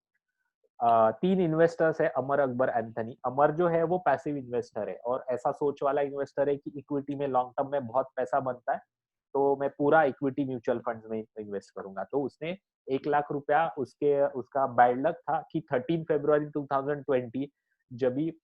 3 इन्वेस्टर्स है, अमर, अकबर, एंथनी। अमर जो है वो पैसिव इन्वेस्टर है और ऐसा सोच वाला इन्वेस्टर है कि इक्विटी में लॉन्ग टर्म में बहुत पैसा बनता है, तो मैं पूरा इक्विटी म्यूचुअल फंड्स में इन्वेस्ट करूंगा। तो उसने 1 लाख रुपया, उसका बैड लक था कि 13 फरवरी 2020 जब भी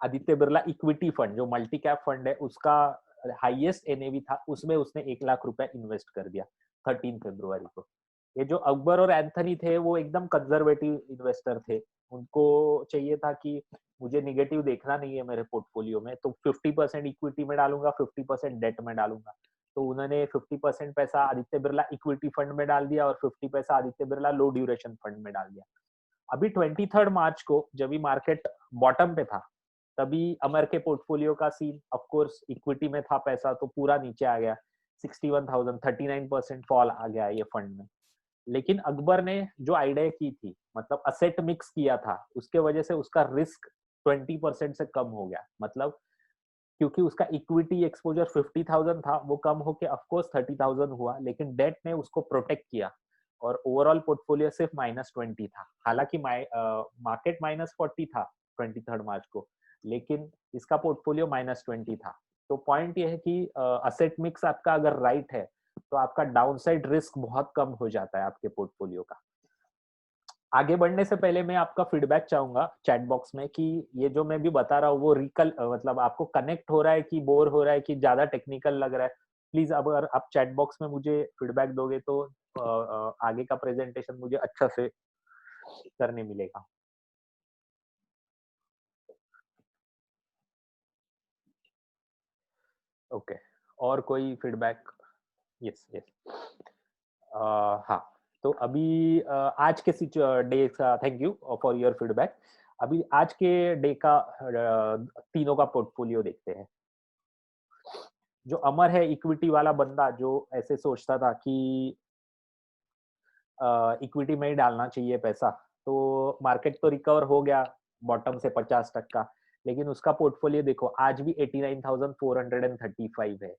आदित्य बिरला इक्विटी फंड जो मल्टी कैप फंड है उसका हाईएस्ट एनएवी था, उसमें उसने 1 लाख रुपया इन्वेस्ट कर दिया 13 फरवरी को। ये जो अकबर और एंथनी थे वो एकदम कंजर्वेटिव इन्वेस्टर थे, उनको चाहिए था कि मुझे निगेटिव देखना नहीं है मेरे पोर्टफोलियो में, तो 50% इक्विटी में डालूंगा, 50% डेट में डालूंगा। तो उन्होंने 50% पैसा आदित्य बिरला इक्विटी फंड में डाल दिया और 50 पैसा आदित्य बिरला लो ड्यूरेशन फंड में डाल दिया। अभी 23 मार्च को जब भी मार्केट बॉटम पे था, तभी अमर के पोर्टफोलियो का सीन, ऑफ कोर्स इक्विटी में था पैसा तो पूरा नीचे आ गया, 61,000, 39% फॉल आ गया ये फंड में। लेकिन अकबर ने जो आइडिया की थी, मतलब असेट मिक्स किया था, उसके वजह से उसका रिस्क 20% से कम हो गया। मतलब क्योंकि उसका इक्विटी एक्सपोजर 50,000 था, वो कम होके ऑफ कोर्स 30,000 हुआ, लेकिन डेट ने उसको प्रोटेक्ट किया और ओवरऑल पोर्टफोलियो सिर्फ -20 था। हालांकि मार्केट -40 था 23 मार्च को, लेकिन इसका पोर्टफोलियो -20 था। तो पॉइंट ये है कि असेट मिक्स आपका अगर राइट है तो आपका डाउनसाइड रिस्क बहुत कम हो जाता है आपके पोर्टफोलियो का। आगे बढ़ने से पहले मैं आपका फीडबैक चाहूंगा चैट बॉक्स में कि ये जो मैं भी बता रहा हूँ वो मतलब आपको कनेक्ट हो रहा है कि बोर हो रहा है कि ज्यादा टेक्निकल लग रहा है। प्लीज अब अगर आप चैट बॉक्स में मुझे फीडबैक दोगे तो आगे का प्रेजेंटेशन मुझे अच्छा से करने मिलेगा। ओके, और कोई फीडबैक? Yes yes. हाँ, तो अभी आज के डे का thank you for your feedback. अभी आज के डे का तीनों का पोर्टफोलियो देखते हैं। जो अमर है, इक्विटी वाला बंदा जो ऐसे सोचता था कि इक्विटी में ही डालना चाहिए पैसा, तो मार्केट तो रिकवर हो गया बॉटम से 50%, लेकिन उसका पोर्टफोलियो देखो आज भी 89,435 है,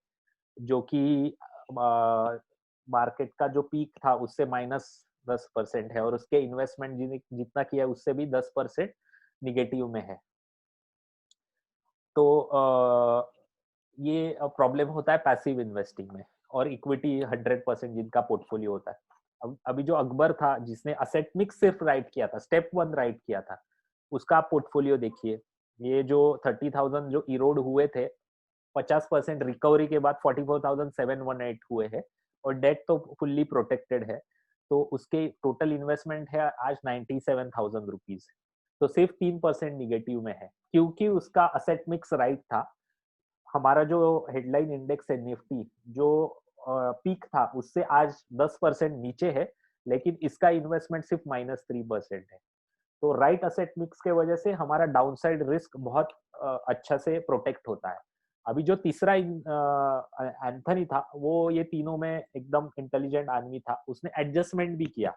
जो कि मार्केट का जो पीक था उससे -10% है और उसके इन्वेस्टमेंट जितना किया है उससे भी 10% निगेटिव में है। तो ये प्रॉब्लम होता है पैसिव इन्वेस्टिंग में, और इक्विटी 100% जिनका पोर्टफोलियो होता है। अब अभी जो अकबर था जिसने असेट मिक्स सिर्फ राइट किया था, स्टेप 1 राइट किया था, उसका पोर्टफोलियो देखिए। ये जो 30,000 जो इरोड हुए थे, 50% रिकवरी के बाद 44,718 हुए हैं और डेट तो फुल्ली प्रोटेक्टेड है। तो उसके टोटल इन्वेस्टमेंट है आज 97,000 रुपीज। तो सिर्फ 3% निगेटिव में है क्योंकि उसका असेट मिक्स राइट था। हमारा जो हेडलाइन इंडेक्स है निफ्टी, जो पीक था उससे आज 10% नीचे है, लेकिन इसका इन्वेस्टमेंट सिर्फ -3% है। तो राइट असेट मिक्स के वजह से हमारा डाउनसाइड रिस्क बहुत अच्छा से प्रोटेक्ट होता है। अभी जो तीसरा एंथनी था, वो ये तीनों में एकदम इंटेलिजेंट आदमी था, उसने एडजस्टमेंट भी किया।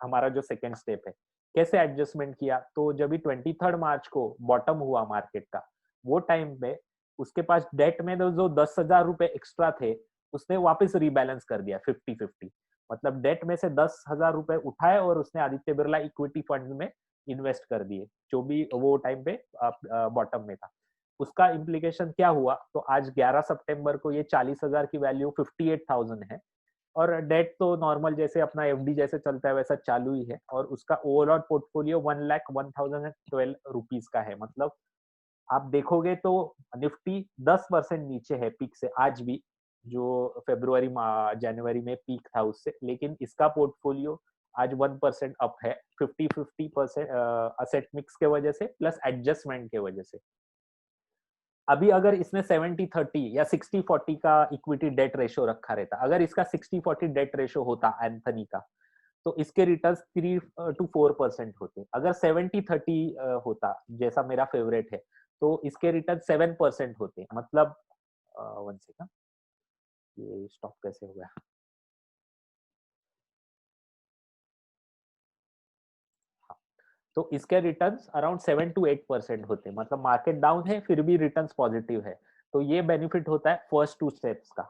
हमारा जो सेकेंड स्टेप है, कैसे एडजस्टमेंट किया, तो जब भी 23 मार्च को बॉटम हुआ मार्केट का, वो टाइम पे उसके पास डेट में जो 10,000 रुपए एक्स्ट्रा थे, उसने वापस रिबैलेंस कर दिया 50-50। मतलब डेट में से 10,000 रुपए उठाए और उसने आदित्य बिरला इक्विटी फंड में इन्वेस्ट कर दिए, जो भी वो टाइम पे बॉटम में था। उसका इम्प्लीकेशन क्या हुआ, तो आज 11 सितंबर को ये 40,000 की वैल्यू 58,000 है और डेट तो नॉर्मल जैसे अपना एफडी जैसे चलता है वैसा चालू ही है, और उसका ओवरऑल पोर्टफोलियो 1,01,012 का है। मतलब आप देखोगे तो निफ्टी 10% नीचे है पीक से आज भी, जो फरवरी जनवरी में पीक था उससे, लेकिन इसका पोर्टफोलियो आज 1% अप है, 50-50% असेट मिक्स के वजह से प्लस एडजस्टमेंट के वजह से। अभी अगर इसने 70-30 या 60-40 का इक्विटी डेट रेशो रखा रहता, अगर इसका 60-40 डेट रेशो होता एंथनी का, तो इसके रिटर्न्स 3 to 4% होते। अगर 70-30 होता जैसा मेरा फेवरेट है, तो इसके रिटर्न 7% होते। मतलब 1 सेकंड, ये स्टॉप कैसे हो गया? हाँ, तो इसके रिटर्न्स अराउंड 7 to 8% होते। मतलब मार्केट डाउन है फिर भी रिटर्न्स पॉजिटिव है। तो ये बेनिफिट होता है फर्स्ट 2 स्टेप्स का।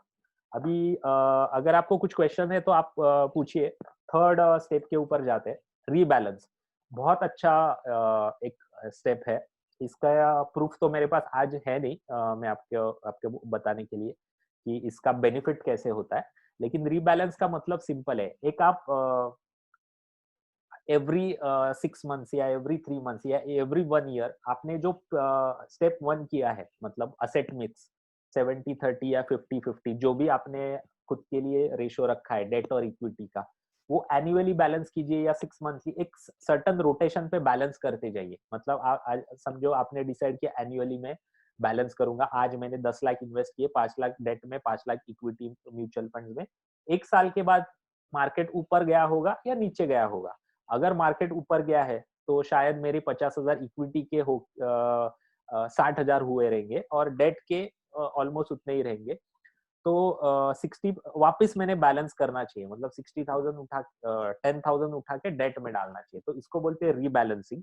अभी अगर आपको कुछ क्वेश्चन है तो आप पूछिए। थर्ड स्टेप के ऊपर जाते हैं, रीबैलेंस। बहुत अच्छा एक स्टेप है। इसका प्रूफ तो मेरे पास आज है नहीं, मैं आपको आपको बताने के लिए कि इसका बेनिफिट कैसे होता है। लेकिन रीबैलेंस का मतलब सिंपल है। एक आप एवरी 6 मंथ्स या एवरी 3 मंथ्स या एवरी 1 ईयर आपने जो स्टेप 1 किया है, मतलब असेट मिक्स 70-30 या 50-50, जो भी आपने खुद के लिए रेशियो रखा है डेट और इक्विटी का, वो एनुअली बैलेंस कीजिए या 6 मंथली एक सर्टन रोटेशन पे बैलेंस करते जाइए। मतलब आज समझो आपने डिसाइड किया एनुअली में बैलेंस करूंगा। आज मैंने 10 लाख इन्वेस्ट किए, 5 लाख डेट में, 5 लाख इक्विटी म्यूचुअल फंड में। एक साल के बाद मार्केट ऊपर गया होगा या नीचे गया होगा। अगर मार्केट ऊपर गया है तो शायद मेरे 50,000 इक्विटी के हो 60,000 हुए रहेंगे और डेट के ऑलमोस्ट उतने ही रहेंगे। तो 60 वापस मैंने बैलेंस करना चाहिए, मतलब 60,000 उठा 10,000 उठा के डेट में डालना चाहिए। तो इसको बोलते हैं रीबैलेंसिंग।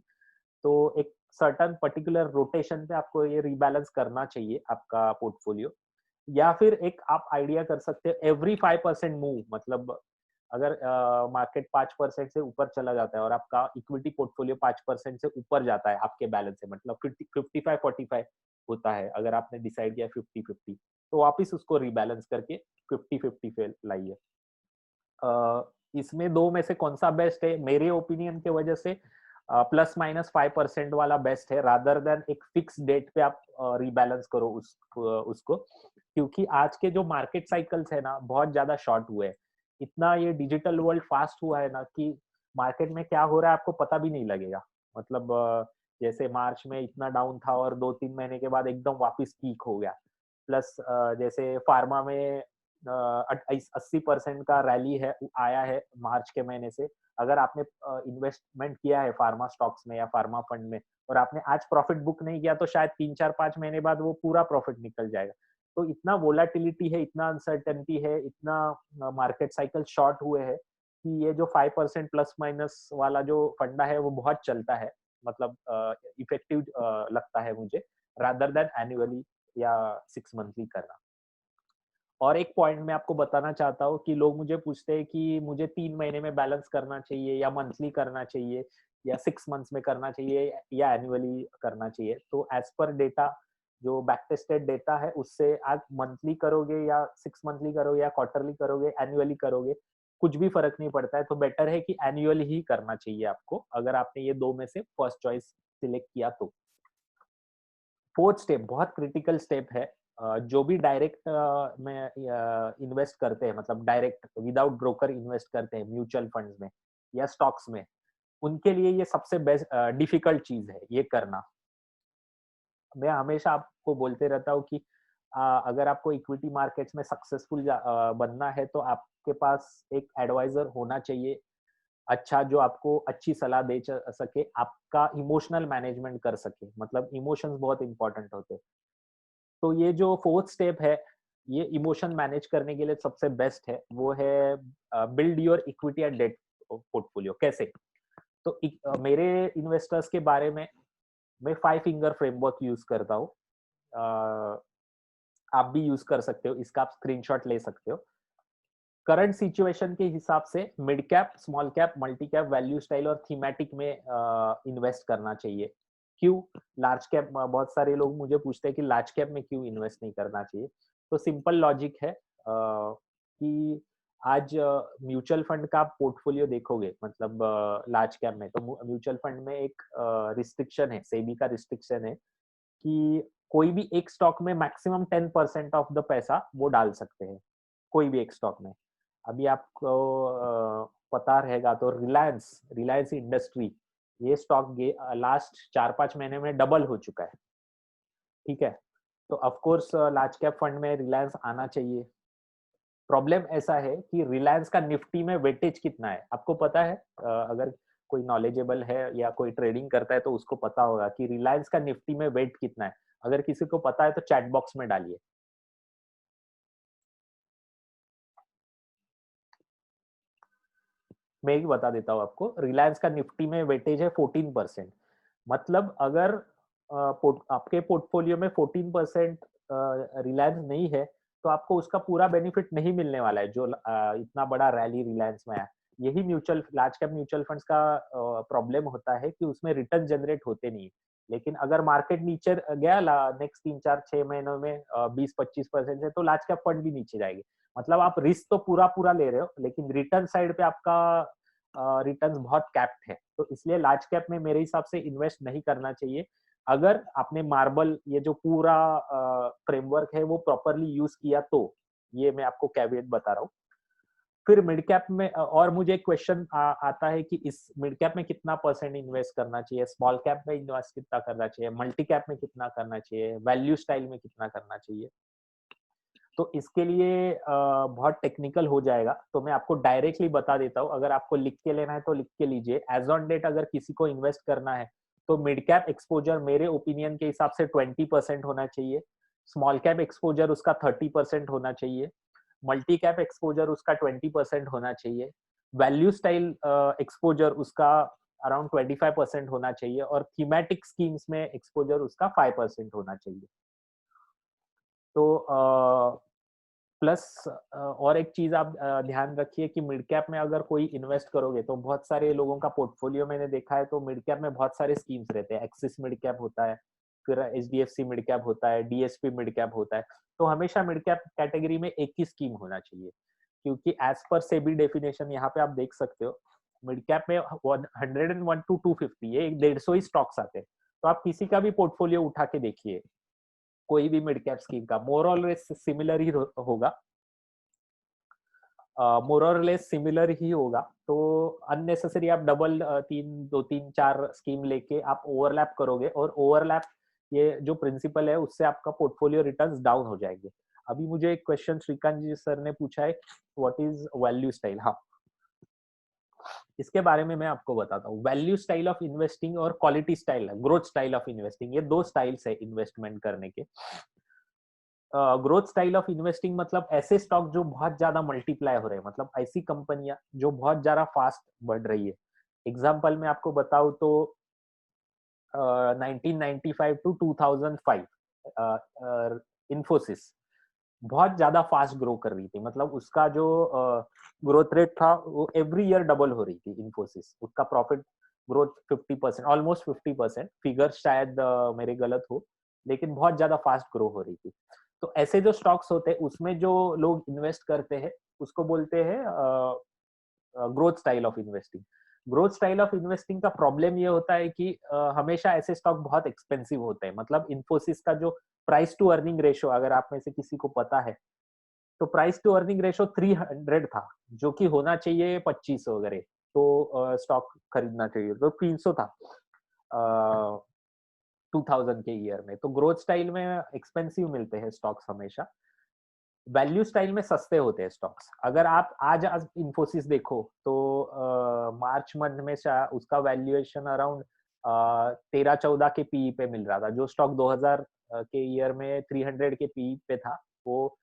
तो एक सर्टन पर्टिकुलर रोटेशन पे आपको ये रीबैलेंस करना चाहिए आपका पोर्टफोलियो। या फिर एक आप आइडिया कर सकते हैं एवरी 5% मूव, मतलब अगर मार्केट 5% से ऊपर चला जाता है और आपका इक्विटी पोर्टफोलियो 5% से ऊपर जाता है आपके बैलेंस से, मतलब 55-45 होता है, अगर आपने डिसाइड किया 50-50, तो वापिस उसको रीबैलेंस करके 50-50 पे लाइए। इसमें दो में से कौन सा बेस्ट है? मेरे ओपिनियन के वजह से +-5% वाला बेस्ट है, रादर देन एक फिक्स डेट पे आप रीबैलेंस करो उसको। क्योंकि आज के जो मार्केट साइकिल्स है ना, बहुत ज्यादा शॉर्ट हुए हैं। इतना ये डिजिटल वर्ल्ड फास्ट हुआ है ना कि मार्केट में क्या हो रहा है आपको पता भी नहीं लगेगा। मतलब जैसे मार्च में इतना डाउन था और 2-3 महीने के बाद एकदम वापस पीक हो गया। प्लस जैसे फार्मा में 80% का रैली है आया है मार्च के महीने से। अगर आपने इन्वेस्टमेंट किया है फार्मा स्टॉक्स में या फार्मा फंड में और आपने आज प्रॉफिट बुक नहीं किया तो शायद 3-4-5 महीने बाद वो पूरा प्रॉफिट निकल जाएगा। तो इतना वोलाटिलिटी है, इतना अनसर्टेनिटी है, इतना मार्केट साइकिल शॉर्ट हुए है कि ये जो 5% प्लस माइनस वाला जो फंडा है वो बहुत चलता है। मतलब इफेक्टिव लगता है मुझे, रादर देन एनुअली या 6 मंथली करना। और एक पॉइंट मैं आपको बताना चाहता हूँ कि लोग मुझे पूछते हैं कि मुझे 3 महीने में बैलेंस करना चाहिए या मंथली करना चाहिए या 6 मंथ्स में करना चाहिए या एनुअली करना चाहिए। तो एज पर डेटा, जो बैक टेस्टेड डेटा है, उससे आप मंथली करोगे या 6 मंथली करोगे या क्वार्टरली करोगे, एनुअली करोगे, कुछ भी फर्क नहीं पड़ता है। तो बेटर है कि एनुअली ही करना चाहिए आपको, अगर आपने ये दो में से फर्स्ट चॉइस सिलेक्ट किया तो। फोर्थ स्टेप बहुत क्रिटिकल स्टेप है। जो भी डायरेक्ट में इन्वेस्ट करते हैं, मतलब डायरेक्ट विदाउट ब्रोकर इन्वेस्ट करते हैं म्यूचुअल फंड्स में या स्टॉक्स में, उनके लिए ये सबसे बेस्ट डिफिकल्ट चीज है ये करना। मैं हमेशा आपको बोलते रहता हूँ कि अगर आपको इक्विटी मार्केट्स में सक्सेसफुल बनना है तो आपके पास एक एडवाइजर होना चाहिए, अच्छा, जो आपको अच्छी सलाह दे सके, आपका इमोशनल मैनेजमेंट कर सके। मतलब इमोशंस बहुत इंपॉर्टेंट होते हैं। तो ये जो फोर्थ स्टेप है, ये इमोशन मैनेज करने के लिए सबसे बेस्ट है। वो है build your equity and debt portfolio. कैसे? तो मेरे इन्वेस्टर्स के बारे में मैं 5 फिंगर फ्रेमवर्क यूज करता हूँ। आप भी यूज कर सकते हो, इसका आप स्क्रीनशॉट ले सकते हो। करंट सिचुएशन के हिसाब से mid cap, small cap, multi cap, value style और थीमेटिक में इन्वेस्ट करना चाहिए। क्यों लार्ज कैप? बहुत सारे लोग मुझे पूछते हैं कि लार्ज कैप में क्यों इन्वेस्ट नहीं करना चाहिए। तो सिंपल लॉजिक है कि आज म्यूचुअल फंड का पोर्टफोलियो देखोगे, मतलब लार्ज कैप में, तो म्यूचुअल फंड में एक रिस्ट्रिक्शन है, सेबी का रिस्ट्रिक्शन है कि कोई भी एक स्टॉक में मैक्सिमम 10% ऑफ द पैसा वो डाल सकते हैं, कोई भी एक स्टॉक में। अभी आपको पता रहेगा तो रिलायंस रिलायंस इंडस्ट्री, ये स्टॉक लास्ट 4-5 महीने में डबल हो चुका है। ठीक है, तो of course large cap fund में रिलायंस आना चाहिए। प्रॉब्लम ऐसा है कि रिलायंस का निफ्टी में वेटेज कितना है आपको पता है? अगर कोई नॉलेजेबल है या कोई ट्रेडिंग करता है तो उसको पता होगा कि रिलायंस का निफ्टी में वेट कितना है। अगर किसी को पता है तो चैट बॉक्स में डालिए। मैं ही बता देता हूँ आपको। रिलायंस का निफ्टी में वेटेज है 14%। मतलब अगर आपके पोर्टफोलियो में 14% रिलायंस नहीं है तो आपको उसका पूरा बेनिफिट नहीं मिलने वाला है जो इतना बड़ा रैली रिलायंस में आया। यही लार्ज कैप म्यूचुअल फंड्स का प्रॉब्लम होता है कि उसमें रिटर्न जनरेट होते नहीं। लेकिन अगर मार्केट नीचे गया नेक्स्ट 3-4-6 महीनों में 20-25% से, तो लार्ज कैप फंड भी नीचे जाएगी। मतलब आप रिस्क तो पूरा ले रहे हो, लेकिन रिटर्न साइड पे आपका रिटर्न्स बहुत कैप्ड है। तो इसलिए लार्ज कैप में मेरे हिसाब से इन्वेस्ट नहीं करना चाहिए। अगर आपने मार्बल ये जो पूरा फ्रेमवर्क है वो प्रॉपरली यूज किया तो, ये मैं आपको कैवेट बता रहा हूँ। फिर मिड कैप में और मुझे एक क्वेश्चन आता है कि इस मिड कैप में कितना परसेंट इन्वेस्ट करना चाहिए, स्मॉल कैप में इन्वेस्ट कितना करना चाहिए, मल्टी कैप में कितना करना चाहिए, वैल्यू स्टाइल में कितना करना चाहिए। तो इसके लिए बहुत टेक्निकल हो जाएगा, तो मैं आपको डायरेक्टली बता देता हूँ। अगर आपको लिख के लेना है तो लिख के लीजिए। एज ऑन डेट अगर किसी को इन्वेस्ट करना है तो मिड कैप एक्सपोजर मेरे ओपिनियन के हिसाब से 20% होना चाहिए, स्मॉल कैप एक्सपोजर उसका 30% होना चाहिए, मल्टी कैप एक्सपोजर उसका 20% होना चाहिए, वैल्यू स्टाइल एक्सपोजर उसका अराउंड 25% होना चाहिए, और थीमेटिक स्कीम्स में एक्सपोजर उसका 5% होना चाहिए। तो प्लस और एक चीज आप ध्यान रखिए कि मिड कैप में अगर कोई इन्वेस्ट करोगे तो बहुत सारे लोगों का पोर्टफोलियो मैंने देखा है, तो मिड कैप में बहुत सारे स्कीम्स रहते हैं। एक्सिस मिड कैप होता है, फिर एचडीएफसी मिड कैप होता है, डीएसपी मिड कैप होता है। तो हमेशा मिड कैप कैटेगरी में एक ही स्कीम होना चाहिए, क्योंकि एज पर सेबी डेफिनेशन यहाँ पे आप देख सकते हो, मिड कैप में 101 to 250 ये 150 ही स्टॉक्स आते हैं। तो आप किसी का भी पोर्टफोलियो उठा के देखिए, कोई भी मिड कैप स्कीम का मोर और लेस सिमिलर ही होगा, मोर और लेस सिमिलर ही होगा। तो अननेसेसरी आप डबल 3-2-3-4 स्कीम लेके आप ओवरलैप करोगे, और ओवरलैप ये जो प्रिंसिपल है उससे आपका पोर्टफोलियो रिटर्न्स डाउन हो जाएंगे। अभी मुझे एक क्वेश्चन श्रीकांत जी सर ने पूछा है, व्हाट इज वैल्यू स्टाइल। हाँ, इसके बारे में मैं आपको बताता हूँ। वैल्यू स्टाइल ऑफ इन्वेस्टिंग और quality style, growth style of investing, ये दो स्टाइल्स है इन्वेस्टमेंट करने के। ग्रोथ स्टाइल ऑफ इन्वेस्टिंग मतलब ऐसे स्टॉक जो बहुत ज्यादा मल्टीप्लाई हो रहे हैं, मतलब ऐसी कंपनियां जो बहुत ज्यादा फास्ट बढ़ रही है। एग्जांपल मैं आपको बताऊं तो 1995 टू 2005 इन्फोसिस बहुत ज्यादा फास्ट ग्रो कर रही थी। मतलब उसका जो ग्रोथ रेट था वो एवरी ईयर डबल हो रही थी। इन्फोसिस उसका प्रॉफिट ग्रोथ 50%, ऑलमोस्ट 50%, फिगर शायद मेरे गलत हो, लेकिन बहुत ज्यादा फास्ट ग्रो हो रही थी। तो ऐसे जो स्टॉक्स होते हैं उसमें जो लोग इन्वेस्ट करते हैं उसको बोलते हैं growth style of investing. Growth style of investing का प्रॉब्लम ये होता है कि हमेशा ऐसे स्टॉक बहुत एक्सपेंसिव होते हैं। मतलब इन्फोसिस का जो प्राइस टू अर्निंग रेशो, अगर आप में से किसी को पता है, तो प्राइस टू अर्निंग रेशो 300 था, जो कि होना चाहिए 25 वगैरह। तो स्टॉक खरीदना चाहिए, तो 300 था 2000 के ईयर में। तो ग्रोथ स्टाइल में एक्सपेंसिव मिलते हैं स्टॉक्स हमेशा, वैल्यू स्टाइल में सस्ते होते हैं स्टॉक्स। अगर आप आज इन्फोसिस देखो तो मार्च मंथ में उसका वैल्यूएशन अराउंड 13-14 के पीई पे मिल रहा था। जो स्टॉक 2000 के ईयर में 300 के पीई पे था, वो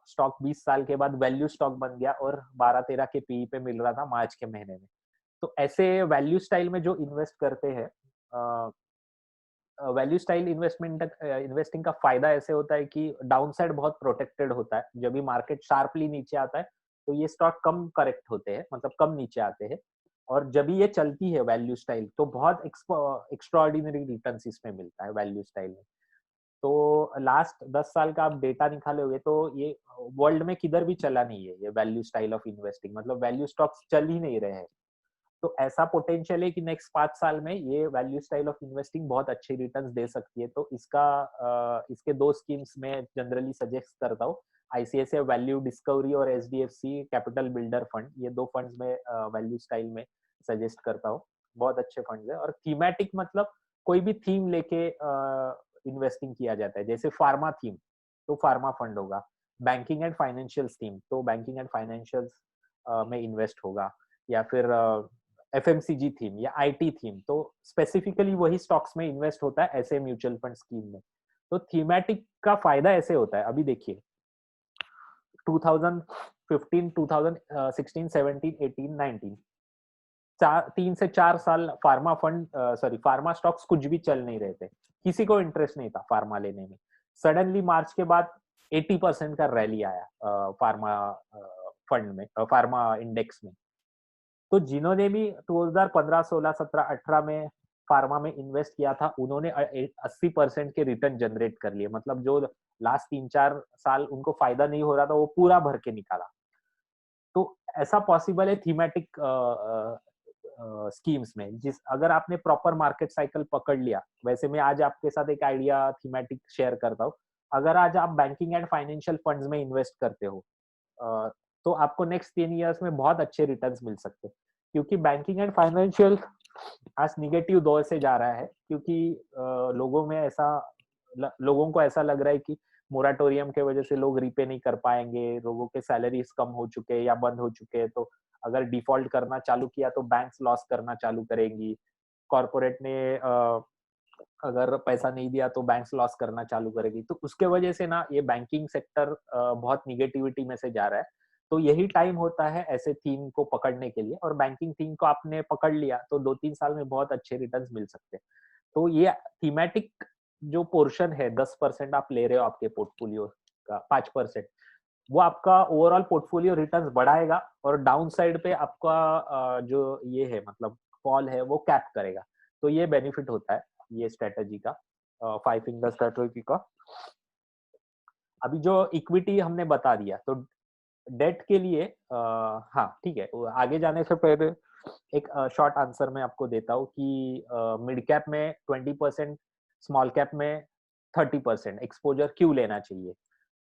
स्टॉक 20 साल के बाद वैल्यू स्टॉक बन गया और 12-13 के पीई पे मिल रहा था मार्च के महीने में। तो ऐसे वैल्यू स्टाइल में जो इन्वेस्ट करते हैं, वैल्यू स्टाइल इन्वेस्टिंग का फायदा ऐसे होता है कि डाउनसाइड बहुत प्रोटेक्टेड होता है। जब भी मार्केट शार्पली नीचे आता है तो ये स्टॉक कम करेक्ट होते हैं, मतलब कम नीचे आते हैं। और जब भी ये चलती है वैल्यू स्टाइल, तो बहुत एक्स्ट्राऑर्डिनरी रिटर्न्स इसमें मिलता है वैल्यू स्टाइल में। तो लास्ट 10 साल का आप डेटा निकालोगे तो ये वर्ल्ड में किधर भी चला नहीं है, ये वैल्यू स्टाइल ऑफ इन्वेस्टिंग। मतलब वैल्यू स्टॉक्स चल ही नहीं रहे हैं। तो ऐसा पोटेंशियल है कि नेक्स्ट 5 साल में ये वैल्यू स्टाइल ऑफ इन्वेस्टिंग बहुत अच्छी रिटर्न्स दे सकती है। तो इसके दो स्कीम्स में जनरली सजेस्ट करता हूँ, आईसीआईसीआई वैल्यू डिस्कवरी और एचडीएफसी कैपिटल बिल्डर फंड। ये दो फंड्स में वैल्यू स्टाइल में सजेस्ट करता हूँ, बहुत अच्छे फंड्स है। और थीमेटिक मतलब कोई भी थीम लेके इन्वेस्टिंग किया जाता है। जैसे फार्मा थीम तो फार्मा फंड होगा, बैंकिंग एंड फाइनेंशियल थीम तो बैंकिंग एंड फाइनेंशियल में इन्वेस्ट होगा, या फिर एफएमसीजी थीम या आईटी थीम तो स्पेसिफिकली वही स्टॉक्स में इन्वेस्ट होता है ऐसे म्यूचुअल फंड स्कीम में। तो थीमेटिक का फायदा ऐसे होता है। अभी देखिए 2015, 2016, 17, 18, 19 3 से 4 साल फार्मा स्टॉक्स कुछ भी चल नहीं रहे थे, किसी को इंटरेस्ट नहीं था फार्मा लेने में। सडनली मार्च के बाद 80% का रैली आया फार्मा फंड में, फार्मा इंडेक्स में। तो जिन्होंने भी 2015, 16, 17, 18 में फार्मा में इन्वेस्ट किया था, उन्होंने 80% के रिटर्न जनरेट कर लिए। मतलब जो लास्ट 3-4 साल उनको फायदा नहीं हो रहा था, वो पूरा भर के निकाला। तो ऐसा पॉसिबल है थीमेटिक स्कीम्स में, जिस अगर आपने प्रॉपर मार्केट साइकिल पकड़ लिया। वैसे मैं आज आपके साथ एक आइडिया थीमेटिक शेयर करता हूँ। अगर आज आप बैंकिंग एंड फाइनेंशियल फंड्स में इन्वेस्ट करते हो, तो आपको नेक्स्ट 10 इयर्स में बहुत अच्छे रिटर्न्स मिल सकते हैं, क्योंकि बैंकिंग एंड फाइनेंशियल आज निगेटिव दौर से जा रहा है, क्योंकि लोगों को ऐसा लग रहा है कि मोराटोरियम के वजह से लोग रीपे नहीं कर पाएंगे, लोगों के सैलरीज कम हो चुके हैं या बंद हो चुके हैं, तो अगर डिफॉल्ट करना चालू किया तो बैंक्स लॉस करना चालू करेंगी। कॉर्पोरेट ने अगर पैसा नहीं दिया तो बैंक्स लॉस करना चालू करेगी। तो उसके वजह से ना ये बैंकिंग सेक्टर बहुत निगेटिविटी में से जा रहा है। तो यही टाइम होता है ऐसे थीम को पकड़ने के लिए, और बैंकिंग थीम को आपने पकड़ लिया तो 2-3 साल में बहुत अच्छे रिटर्न्स मिल सकते हैं। तो ये थीमेटिक जो पोर्शन है, 10% आप ले रहे हो आपके पोर्टफोलियो का, 5%, वो आपका ओवरऑल पोर्टफोलियो रिटर्न्स बढ़ाएगा, और डाउन साइड पे आपका जो ये है मतलब फॉल है वो कैप करेगा। तो ये बेनिफिट होता है ये स्ट्रेटजी का, 5 फिंगर स्ट्रेटजी का। अभी जो इक्विटी हमने बता दिया, तो डेट के लिए हाँ ठीक है, आगे जाने से पहले एक शॉर्ट आंसर मैं आपको देता हूँ कि मिड कैप में 20%, स्मॉल कैप में 30% एक्सपोजर क्यों लेना चाहिए।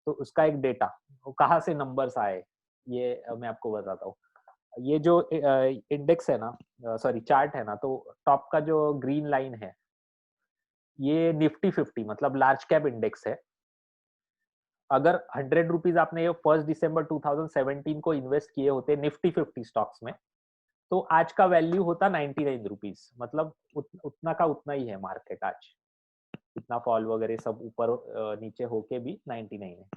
तो उसका एक डेटा, वो कहाँ से नंबर्स आए, ये मैं आपको बताता हूँ। ये जो इंडेक्स है ना, सॉरी चार्ट है ना, तो टॉप का जो ग्रीन लाइन है, ये निफ्टी 50 मतलब लार्ज कैप इंडेक्स है। अगर 100 रुपीज आपने ये 1 दिसंबर 2017 को इन्वेस्ट किए होते निफ्टी 50 स्टॉक्स में, तो आज का वैल्यू होता 99 रुपीज। मतलब उतना का उतना ही है मार्केट आज, इतना फॉल वगैरह सब ऊपर नीचे होके भी 99 है।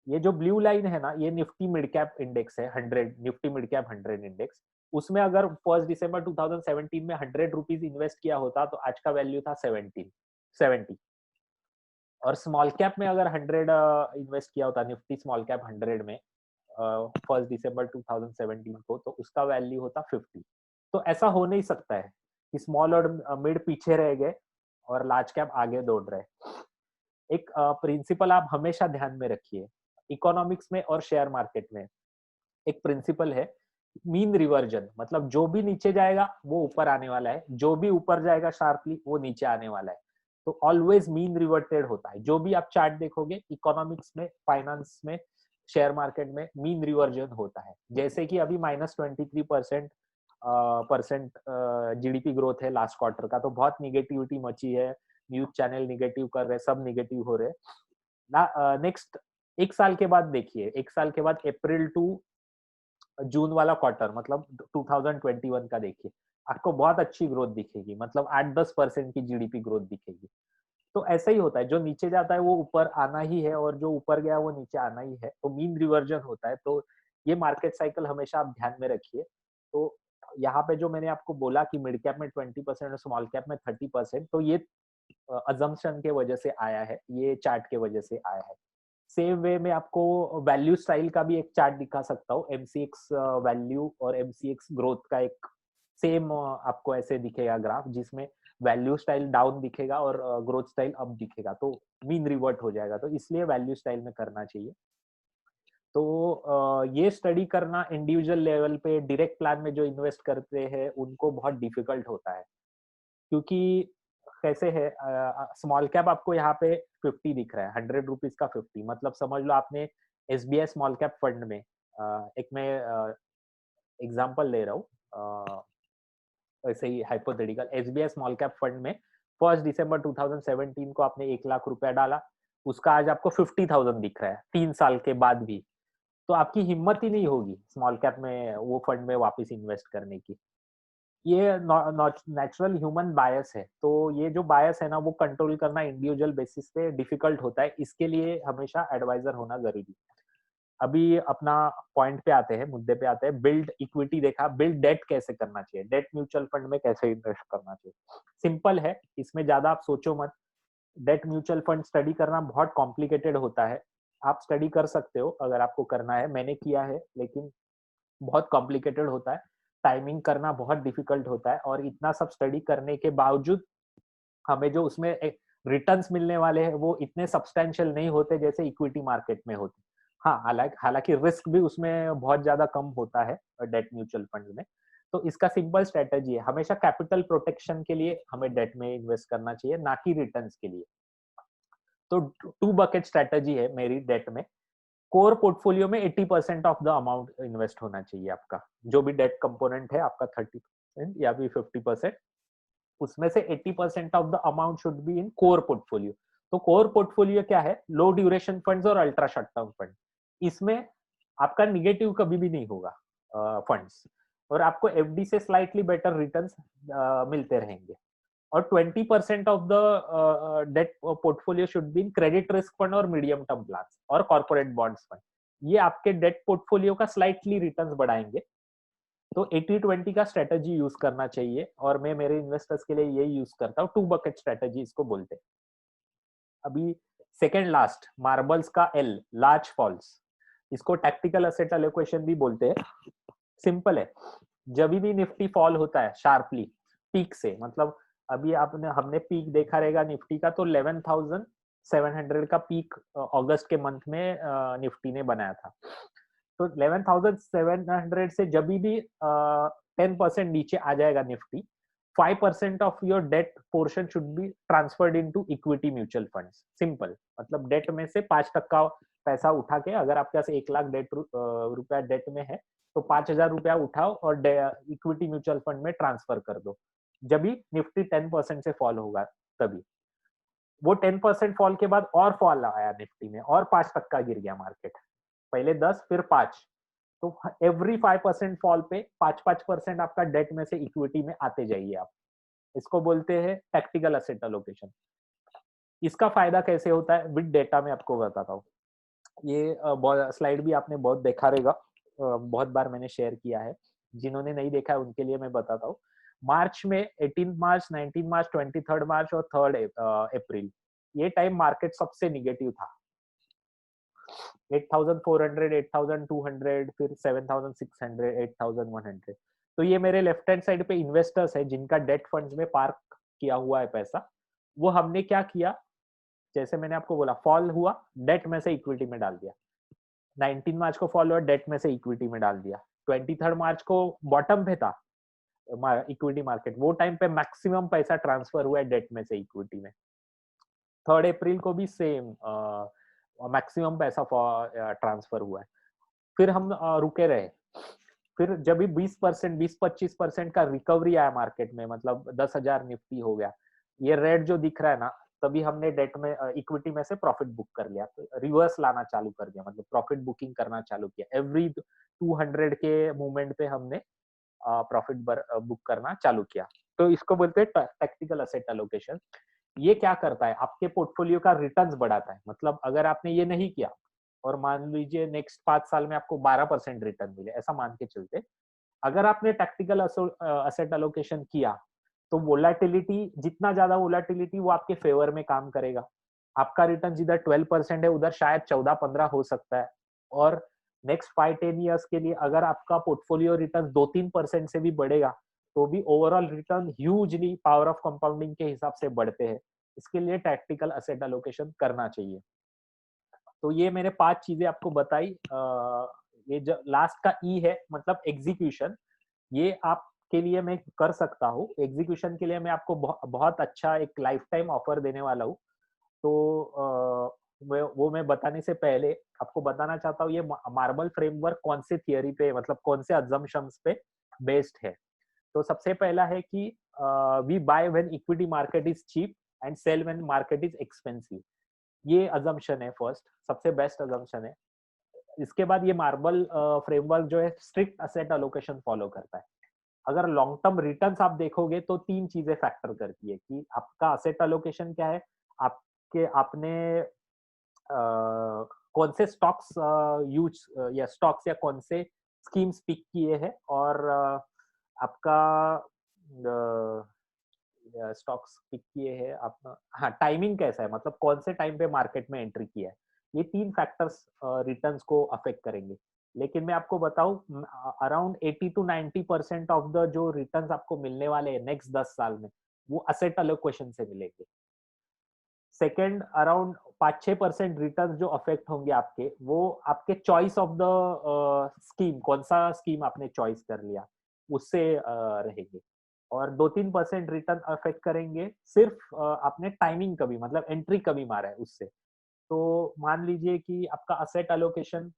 ये जो ब्लू लाइन है ना, ये निफ्टी मिड कैप इंडेक्स है, 100 निफ्टी मिड कैप 100 इंडेक्स। उसमें अगर 1 दिसंबर 2017 में 100 रुपीज इन्वेस्ट किया होता तो आज का वैल्यू था 70। और स्मॉल कैप में अगर 100 इन्वेस्ट किया होता, निफ्टी स्मॉल कैप 100 में 1 दिसंबर 2017 को, तो उसका वैल्यू होता 50। तो ऐसा हो नहीं सकता है कि स्मॉल और मिड पीछे रह गए और लार्ज कैप आगे दौड़ रहे। एक प्रिंसिपल आप हमेशा ध्यान में रखिए, इकोनॉमिक्स में और शेयर मार्केट में एक प्रिंसिपल है, मीन रिवर्जन। मतलब जो भी नीचे जाएगा वो ऊपर आने वाला है, जो भी ऊपर जाएगा शार्पली वो नीचे आने वाला है। तो ऑलवेज मीन रिवर्टेड होता है। जो भी आप चार्ट देखोगे इकोनॉमिक्स में, फाइनेंस में, शेयर मार्केट में, मीन रिवर्जन होता है। जैसे कि अभी -23% जीडीपी ग्रोथ है लास्ट क्वार्टर का, तो बहुत निगेटिविटी मची है, न्यूज चैनल निगेटिव कर रहे, सब निगेटिव हो रहे ना। नेक्स्ट एक साल के बाद देखिए, एक साल के बाद अप्रैल टू जून वाला क्वार्टर मतलब 2021 का देखिए, आपको बहुत अच्छी ग्रोथ दिखेगी, मतलब 8-10% की जीडीपी ग्रोथ दिखेगी। तो ऐसा ही होता है, जो नीचे जाता है वो ऊपर आना ही है, और जो ऊपर गया वो नीचे आना ही है। तो मीन रिवर्जन होता है। तो ये मार्केट साइकिल हमेशा आप ध्यान में रखिए। तो यहाँ पे जो मैंने आपको बोला कि मिड कैप में 20% और स्मॉल कैप में 30%, तो ये अजम्पशन के वजह से आया है, ये चार्ट के वजह से आया है। सेम वे में आपको वैल्यू स्टाइल का भी एक चार्ट दिखा सकता हूँ, एमसीएक्स वैल्यू और एमसीएक्स ग्रोथ का एक सेम आपको ऐसे दिखेगा ग्राफ, जिसमें वैल्यू स्टाइल डाउन दिखेगा और ग्रोथ स्टाइल अप दिखेगा, तो मीन रिवर्ट हो जाएगा। तो इसलिए वैल्यू स्टाइल में करना चाहिए। तो ये स्टडी करना इंडिविजुअल लेवल पे डायरेक्ट प्लान में जो इन्वेस्ट करते हैं उनको बहुत डिफिकल्ट होता है, क्योंकि कैसे है, स्मॉल कैप आपको यहाँ पे 50 दिख रहा है, 100 रुपीज का 50, मतलब समझ लो आपने एसबीआई स्मॉल कैप फंड में, एक मैं एग्जांपल ले रहा हूँ, ऐसे ही hypothetical, SBI small cap fund में 1 दिसंबर 2017 को आपने 1 लाख रुपया डाला, उसका आज आपको 50,000 दिख रहा है 3 साल के बाद भी। तो आपकी हिम्मत ही नहीं होगी स्मॉल कैप में वो फंड में वापस इन्वेस्ट करने की। ये नेचुरल ह्यूमन बायस है। तो ये जो बायस है ना, वो कंट्रोल करना इंडिविजुअल बेसिस पे डिफिकल्ट होता है, इसके लिए हमेशा एडवाइजर होना जरूरी है। अभी अपना पॉइंट पे आते हैं, मुद्दे पे आते हैं। बिल्ड इक्विटी देखा, बिल्ड डेट कैसे करना चाहिए, डेट म्यूचुअल फंड में कैसे इन्वेस्ट करना चाहिए। सिंपल है, इसमें ज्यादा आप सोचो मत। डेट म्यूचुअल फंड स्टडी करना बहुत कॉम्प्लिकेटेड होता है, आप स्टडी कर सकते हो अगर आपको करना है, मैंने किया है, लेकिन बहुत कॉम्प्लिकेटेड होता है, टाइमिंग करना बहुत डिफिकल्ट होता है, और इतना सब स्टडी करने के बावजूद हमें जो उसमें रिटर्न्स मिलने वाले हैं वो इतने सब्सटेंशियल नहीं होते जैसे इक्विटी मार्केट में होते। हाँ, हालांकि रिस्क भी उसमें बहुत ज्यादा कम होता है डेट म्यूचुअल फंड में। तो इसका सिंपल स्ट्रेटेजी है, हमेशा कैपिटल प्रोटेक्शन के लिए हमें डेट में इन्वेस्ट करना चाहिए, ना कि रिटर्न्स के लिए। तो टू बकेट स्ट्रेटेजी है मेरी डेट में। कोर पोर्टफोलियो में 80% ऑफ द अमाउंट इन्वेस्ट होना चाहिए आपका, जो भी डेट कंपोनेंट है आपका 30% या भी 50%, उसमें से 80% of the amount should be in core portfolio. तो कोर पोर्टफोलियो क्या है? लो ड्यूरेशन फंड्स और अल्ट्रा शॉर्ट टर्म फंड। इसमें आपका निगेटिव कभी भी नहीं होगा फंड्स, और आपको एफडी से स्लाइटली बेटर रिटर्न्स मिलते रहेंगे। और 20% of the debt portfolio should be in credit risk fund और मीडियम टर्म प्लान और कॉर्पोरेट बॉन्ड्स फंड। ये आपके डेट पोर्टफोलियो का स्लाइटली रिटर्न्स बढ़ाएंगे। तो 80-20 का स्ट्रेटेजी यूज करना चाहिए, और मैं मेरे इन्वेस्टर्स के लिए यही यूज करता हूँ। टू बकेट स्ट्रेटेजी इसको बोलते हैं। अभी सेकेंड लास्ट, मार्बल्स का एल, लार्ज फॉल्स, इसको टैक्टिकल असेट एलोकेशन भी बोलते हैं। सिंपल है, जब भी निफ्टी फॉल होता है शार्पली पीक से, मतलब अभी आपने हमने पीक देखा रहेगा निफ्टी का, तो 11,700 का पीक अगस्त के मंथ में निफ्टी ने बनाया था। तो 11,700 से जब भी 10% नीचे आ जाएगा Nifty, 5% of your debt portion should be transferred into equity mutual funds. Simple, मतलब डेट में से 5% पैसा उठा के, अगर आपके पास 1 लाख रुपया डेट में है, तो 5,000 रुपया उठाओ और इक्विटी म्यूचुअल फंड में ट्रांसफर कर दो। जब भी निफ्टी 10% से फॉल होगा तभी। वो 10% फॉल के बाद और फॉल आया निफ्टी में, और 5% गिर गया मार्केट, पहले 10 फिर 5। तो एवरी 5% फॉल पे 5-5% आपका डेट में से इक्विटी में आते जाइए आप। इसको बोलते हैं टैक्टिकल असेट एलोकेशन। इसका फायदा कैसे होता है विद डेटा में आपको बताता हूँ। ये स्लाइड भी आपने बहुत देखा रहेगा, बहुत बार मैंने शेयर किया है। जिन्होंने नहीं देखा है उनके लिए मैं बताता हूँ। मार्च में 18 मार्च, 19 मार्च, 23 मार्च और 3 अप्रैल, ये टाइम मार्केट सबसे निगेटिव था। 8,400, 8,200, फिर 7,600, 8,100। तो ये मेरे लेफ्ट हैंड साइड पे इन्वेस्टर्स है जिनका डेट फंड्स में पार्क किया हुआ है पैसा। वो हमने क्या किया, जैसे मैंने आपको बोला, फॉल हुआ, डेट में से इक्विटी में डाल दिया। 19 मार्च को फॉल हुआ, डेट में से इक्विटी में डाल दिया। 23 मार्च को बॉटम पे था इक्विटी मार्केट, वो टाइम पे मैक्सिमम पैसा ट्रांसफर हुआ है डेट में से इक्विटी में। 3 अप्रैल को भी सेम मैक्सिमम पैसा ट्रांसफर हुआ है। फिर हम रुके रहे। फिर जब भी 20%, 20-25% का रिकवरी आया मार्केट में, मतलब 10,000 निफ्टी हो गया, ये रेड जो दिख रहा है ना, तभी हमने डेट में इक्विटी में से प्रॉफिट बुक कर लिया, रिवर्स लाना चालू कर दिया, मतलब प्रॉफिट बुकिंग करना चालू किया। एवरी 200 के मूवमेंट पे हमने प्रॉफिट बुक करना चालू किया। तो इसको बोलते हैं टैक्टिकल असेट एलोकेशन। ये क्या करता है, आपके पोर्टफोलियो का रिटर्न्स बढ़ाता है। मतलब अगर आपने ये नहीं किया और मान लीजिए नेक्स्ट 5 साल में आपको 12% रिटर्न मिले, ऐसा मान के चलते, अगर आपने टैक्टिकल असेट एलोकेशन किया, तो वोलाटिलिटी, जितना ज्यादा वोलाटिलिटी वो आपके फेवर में काम करेगा। आपका रिटर्न जिधर 12% है उधर शायद 14-15 हो सकता है। और नेक्स्ट 5-10 ईयर्स के लिए अगर आपका पोर्टफोलियो रिटर्न 2-3% से भी बढ़ेगा, तो भी overall return hugely power of compounding के हिसाब से बढ़ते हैं। इसके लिए टैक्टिकल असेट एलोकेशन करना चाहिए। तो ये मैंने 5 चीजें आपको बताई। ये जो लास्ट का ई है, मतलब एग्जीक्यूशन, ये आपके लिए मैं कर सकता हूँ। एग्जीक्यूशन के लिए मैं आपको बहुत अच्छा एक लाइफ टाइम ऑफर देने वाला हूँ। तो वो मैं बताने से पहले आपको बताना चाहता हूँ, ये मार्बल फ्रेमवर्क कौन से थियरी पे, मतलब कौन से अजम्पशंस पे बेस्ड है। तो सबसे पहला है कि we buy when equity market is cheap and sell when market is expensive. ये अजम्पशन है फर्स्ट, सबसे बेस्ट अजम्पशन है। इसके बाद ये मार्बल फ्रेमवर्क जो है स्ट्रिक्ट असेट एलोकेशन फॉलो करता है। अगर लॉन्ग टर्म रिटर्न्स आप देखोगे तो 3 चीजें फैक्टर करती है कि आपका असेट एलोकेशन क्या है, आपके आपने कौन से स्टॉक्स यूज या स्टॉक्स या कौन से स्कीम्स पिक किए हैं, और आपका स्टॉक्स पिक किए हैं आप, हाँ टाइमिंग कैसा है, मतलब कौन से टाइम पे मार्केट में एंट्री किया है। ये 3 फैक्टर्स रिटर्न्स को अफेक्ट करेंगे। लेकिन मैं आपको बताऊं, अराउंड 80 टू 90% ऑफ द जो रिटर्न्स आपको मिलने वाले हैं नेक्स्ट 10 साल में, वो असेट एलोकेशन से मिलेंगे। सेकेंड, अराउंड 5-6% रिटर्न जो अफेक्ट होंगे आपके, वो आपके चॉइस ऑफ द स्कीम, कौन सा स्कीम आपने चॉइस कर लिया उससे रहेंगे। और 2-3% रिटर्न अफेक्ट करेंगे सिर्फ आपने टाइमिंग कभी, मतलब एंट्री कभी मारा है उससे। तो मान लीजिए कि आपका असेट एलोकेशन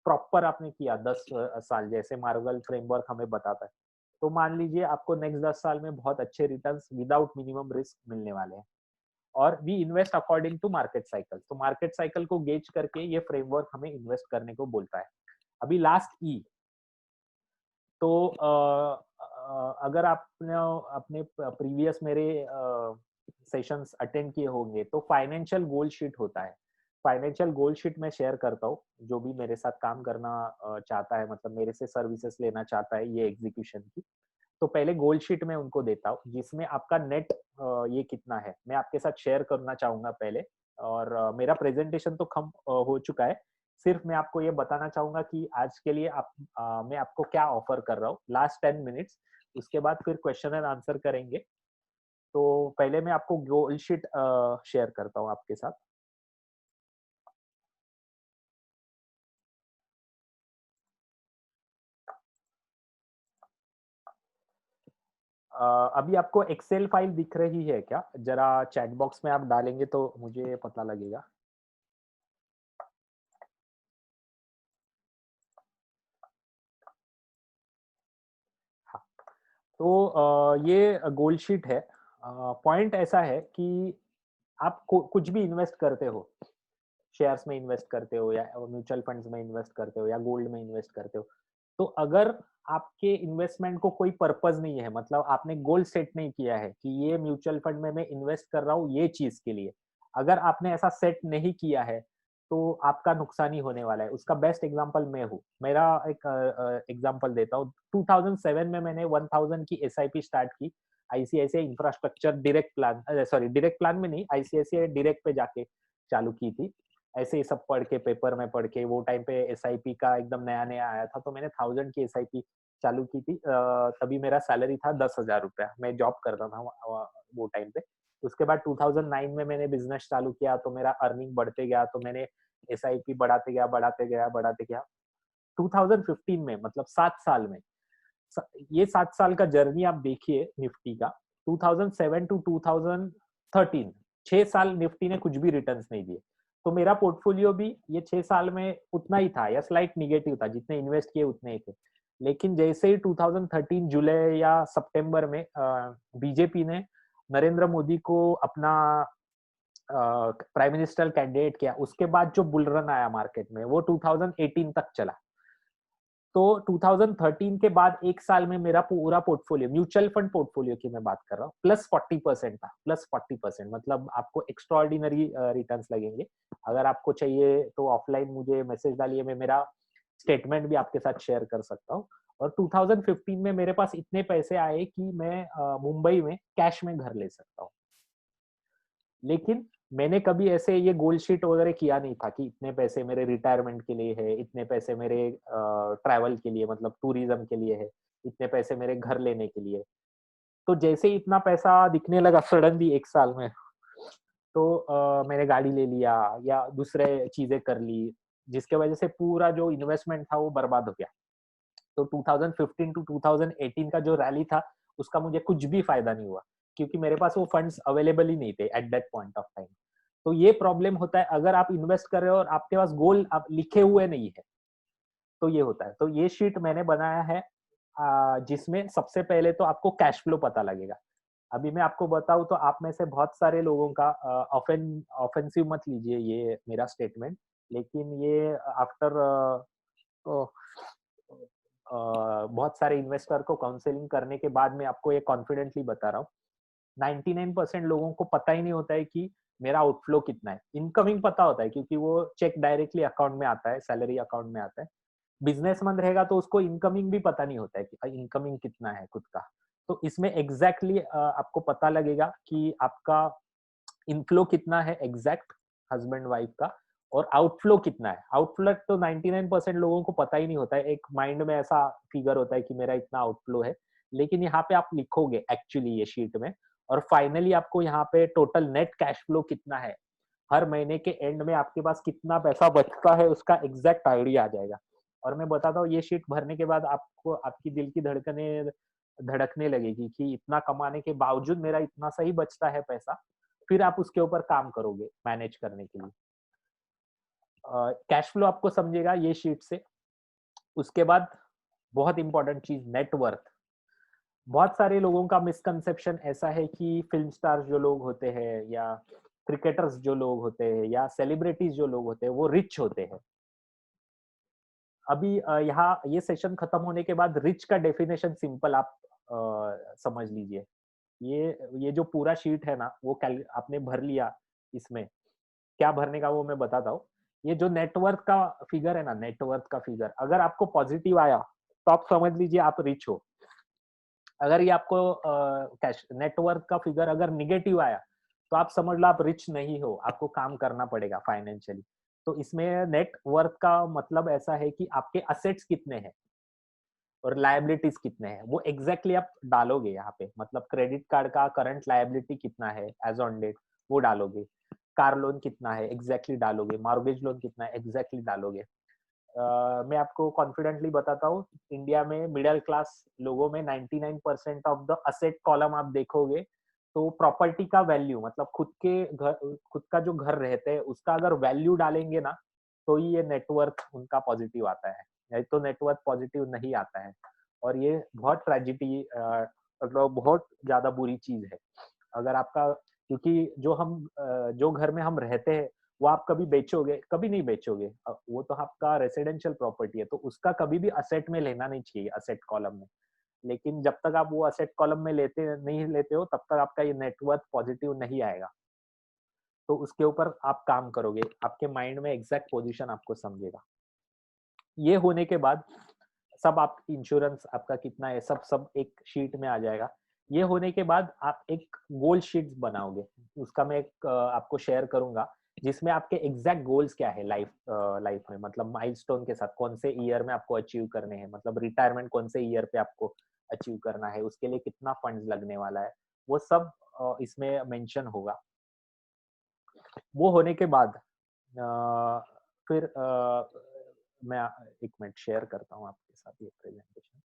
प्रॉपर आपने किया 10 साल, जैसे मार्वल फ्रेमवर्क हमें बताता है, तो मान लीजिए आपको नेक्स्ट 10 साल में बहुत अच्छे रिटर्न्स विदाउट मिनिमम रिस्क मिलने वाले हैं। और we invest according to market cycle, तो मार्केट साइकिल को गेज करके ये फ्रेमवर्क हमें इन्वेस्ट करने को बोलता है। अभी लास्ट ई, तो अगर आपने अपने प्रीवियस मेरे सेशंस अटेंड किए होंगे तो फाइनेंशियल गोल शीट होता है। फाइनेंशियल गोल शीट मैं शेयर करता हूँ, जो भी मेरे साथ काम करना चाहता है, मतलब मेरे से सर्विसेज लेना चाहता है ये एग्जीक्यूशन की, तो पहले गोल शीट में उनको देता हूँ जिसमें आपका नेट ये कितना है मैं आपके साथ शेयर करना चाहूंगा पहले। और मेरा प्रेजेंटेशन तो कम हो चुका है, सिर्फ मैं आपको ये बताना चाहूंगा कि आज के लिए मैं आपको क्या ऑफर कर रहा हूँ लास्ट 10 मिनट्स। उसके बाद फिर क्वेश्चन एंड आंसर करेंगे। तो पहले मैं आपको गोल शीट शेयर करता हूँ आपके साथ। अभी आपको एक्सेल फाइल दिख रही है क्या? जरा चैट बॉक्स में आप डालेंगे तो मुझे पता लगेगा। हाँ, तो ये गोल शीट है। पॉइंट ऐसा है कि आप कुछ भी इन्वेस्ट करते हो, शेयर्स में इन्वेस्ट करते हो या म्यूचुअल फंड्स में इन्वेस्ट करते हो या गोल्ड में इन्वेस्ट करते हो, तो अगर आपके इन्वेस्टमेंट को कोई पर्पस नहीं है, मतलब आपने गोल सेट नहीं किया है कि ये म्यूचुअल फंड में मैं इन्वेस्ट कर रहा हूँ ये चीज के लिए, अगर आपने ऐसा सेट नहीं किया है तो आपका नुकसान ही होने वाला है। उसका बेस्ट एग्जांपल मैं हूँ। मेरा एक एग्जांपल देता हूँ। 2007 में मैंने 1000 की एसआईपी स्टार्ट की, ICICI infrastructure direct plan, sorry direct plan में नहीं, आईसीआईसीआई डायरेक्ट पे जाके चालू की थी। ऐसे ही सब पढ़ के, पेपर में पढ़ के, वो टाइम पे एसआईपी का एकदम नया नया आया था, तो मैंने 1000 की एसआईपी चालू की थी। तभी मेरा सैलरी था 10,000 रुपया, मैं जॉब करता था वो टाइम पे। उसके बाद 2009 में मैंने बिजनेस चालू किया, तो मेरा अर्निंग बढ़ते गया, तो मैंने एसआईपी बढ़ाते गया बढ़ाते गया बढ़ाते गया। 2015 में, मतलब 7 साल में, ये 7 साल का जर्नी आप देखिए निफ्टी का। 2007 टू 2013, 6 साल निफ्टी ने कुछ भी रिटर्न्स नहीं दिए। तो मेरा पोर्टफोलियो भी ये 6 साल में उतना ही था या स्लाइट निगेटिव था, जितने इन्वेस्ट किए उतने ही थे। लेकिन जैसे ही 2013 जुलाई या सितंबर में बीजेपी ने नरेंद्र मोदी को अपना प्राइम मिनिस्टर कैंडिडेट किया, उसके बाद जो बुल रन आया मार्केट में वो 2018 तक चला। तो 2013 के बाद एक साल में मेरा पूरा पोर्टफोलियो, म्यूचुअल फंड पोर्टफोलियो की मैं बात कर रहा हूँ, +40% था। +40%, मतलब आपको एक्स्ट्रॉर्डिनरी रिटर्न्स लगेंगे। अगर आपको चाहिए तो ऑफलाइन मुझे मैसेज डालिए, मैं मेरा स्टेटमेंट भी आपके साथ शेयर कर सकता हूँ। और 2015 में मेरे पास इतने पैसे आए कि मैं मुंबई में कैश में घर ले सकता हूँ। लेकिन मैंने कभी ऐसे ये गोल शीट वगैरह किया नहीं था कि इतने पैसे मेरे रिटायरमेंट के लिए है, इतने पैसे मेरे ट्रैवल के लिए, मतलब टूरिज्म के लिए है, इतने पैसे मेरे घर लेने के लिए। तो जैसे ही इतना पैसा दिखने लगा सडनली एक साल में, तो मैंने गाड़ी ले लिया या दूसरे चीजें कर ली, जिसके वजह से पूरा जो इन्वेस्टमेंट था वो बर्बाद हो गया। तो 2015 टू 2018 का जो रैली था उसका मुझे कुछ भी फायदा नहीं हुआ, क्योंकि मेरे पास वो फंड्स अवेलेबल ही नहीं थे at that point of time. तो ये प्रॉब्लम होता है अगर आप इन्वेस्ट कर रहे हो और आपके पास गोल आप लिखे हुए नहीं है, तो ये होता है। तो ये शीट मैंने बनाया है जिसमें सबसे पहले तो आपको कैश फ्लो पता लगेगा। अभी मैं आपको बताऊं तो आप में से बहुत सारे लोगों का ऑफेंसिव मत लीजिए ये मेरा स्टेटमेंट, लेकिन ये आफ्टर बहुत सारे इन्वेस्टर को काउंसलिंग करने के बाद मैं आपको ये कॉन्फिडेंटली बता रहा हूँ। 99% लोगों को पता ही नहीं होता है कि मेरा आउटफ्लो कितना है। इनकमिंग पता होता है क्योंकि वो चेक डायरेक्टली अकाउंट में आता है, सैलरी अकाउंट में आता है। बिजनेसमैन रहेगा तो उसको इनकमिंग भी पता नहीं होता है कि इनकमिंग कितना है खुद का। तो इसमें एग्जैक्टली आपको पता लगेगा कि आपका इनफ्लो कितना है एग्जैक्ट, हस्बैंड वाइफ का, और आउटफ्लो कितना है। आउटफ्लो तो 99% लोगों को पता ही नहीं होता है, एक माइंड में ऐसा फिगर होता है कि मेरा इतना आउटफ्लो है, लेकिन यहाँ पे आप लिखोगे एक्चुअली ये शीट में, और फाइनली आपको यहाँ पे टोटल नेट कैश फ्लो कितना है, हर महीने के एंड में आपके पास कितना पैसा बचता है उसका एग्जैक्ट आइडिया आ जाएगा। और मैं बताता हूँ, ये शीट भरने के बाद आपको आपकी दिल की धड़कने धड़कने लगेगी कि इतना कमाने के बावजूद मेरा इतना सही बचता है पैसा। फिर आप उसके ऊपर काम करोगे मैनेज करने के लिए। कैश फ्लो आपको समझेगा ये शीट से। उसके बाद बहुत इंपॉर्टेंट चीज, नेटवर्थ। बहुत सारे लोगों का मिसकंसेप्शन ऐसा है कि फिल्म स्टार्स जो लोग होते हैं, या क्रिकेटर्स जो लोग होते हैं, या सेलिब्रिटीज जो लोग होते हैं, वो रिच होते हैं। अभी यहाँ ये सेशन खत्म होने के बाद रिच का डेफिनेशन सिंपल आप समझ लीजिए। ये जो पूरा शीट है ना, वो आपने भर लिया। इसमें क्या भरने का वो मैं बताता हूँ। ये जो नेटवर्थ का फिगर है ना, नेटवर्थ का फिगर अगर आपको पॉजिटिव आया तो आप समझ लीजिए आप रिच हो। अगर ये आपको कैश नेटवर्थ का फिगर अगर निगेटिव आया तो आप समझ लो आप रिच नहीं हो, आपको काम करना पड़ेगा फाइनेंशियली। तो इसमें नेट वर्थ का मतलब ऐसा है कि आपके असेट्स कितने हैं और लायबिलिटीज कितने हैं, वो एग्जैक्टली आप डालोगे यहाँ पे। मतलब क्रेडिट कार्ड का करंट लायबिलिटी कितना है एज ऑन डेट, वो डालोगे। कार लोन कितना है एग्जैक्टली डालोगे। मॉर्गेज लोन कितना है एग्जैक्टली डालोगे। मैं आपको कॉन्फिडेंटली बताता हूँ, इंडिया में मिडिल क्लास लोगों में 99% ऑफ द असेट कॉलम आप देखोगे तो प्रॉपर्टी का वैल्यू, मतलब खुद के घर, खुद का जो घर रहते हैं उसका अगर वैल्यू डालेंगे ना, तो ही ये नेटवर्थ उनका पॉजिटिव आता है, नहीं तो नेटवर्थ पॉजिटिव नहीं आता है। और ये बहुत ट्रेजिडी, मतलब बहुत ज्यादा बुरी चीज है। अगर आपका, क्योंकि जो घर में हम रहते हैं वो आप कभी बेचोगे, कभी नहीं बेचोगे। वो तो आपका रेसिडेंशियल प्रॉपर्टी है, तो उसका कभी भी असेट में लेना नहीं चाहिए, असेट कॉलम में। लेकिन जब तक आप वो असेट कॉलम में नहीं लेते हो, तब तक आपका ये नेटवर्थ पॉजिटिव नहीं आएगा। तो उसके ऊपर आप काम करोगे, आपके माइंड में एग्जैक्ट पोजीशन आपको समझेगा। ये होने के बाद सब आप इंश्योरेंस आपका कितना है, सब सब एक शीट में आ जाएगा। ये होने के बाद आप एक गोल शीट बनाओगे, उसका मैं एक आपको शेयर करूंगा, जिसमें आपके एग्जैक्ट गोल्स क्या है लाइफ लाइफ में, मतलब माइलस्टोन के साथ कौन से ईयर में आपको अचीव करने हैं, मतलब रिटायरमेंट कौन से ईयर पे आपको अचीव करना है, उसके लिए कितना फंड्स लगने वाला है, वो सब इसमें मेंशन होगा। वो होने के बाद फिर मैं एक मिनट शेयर करता हूँ आपके साथ ये प्रेजेंटेशन।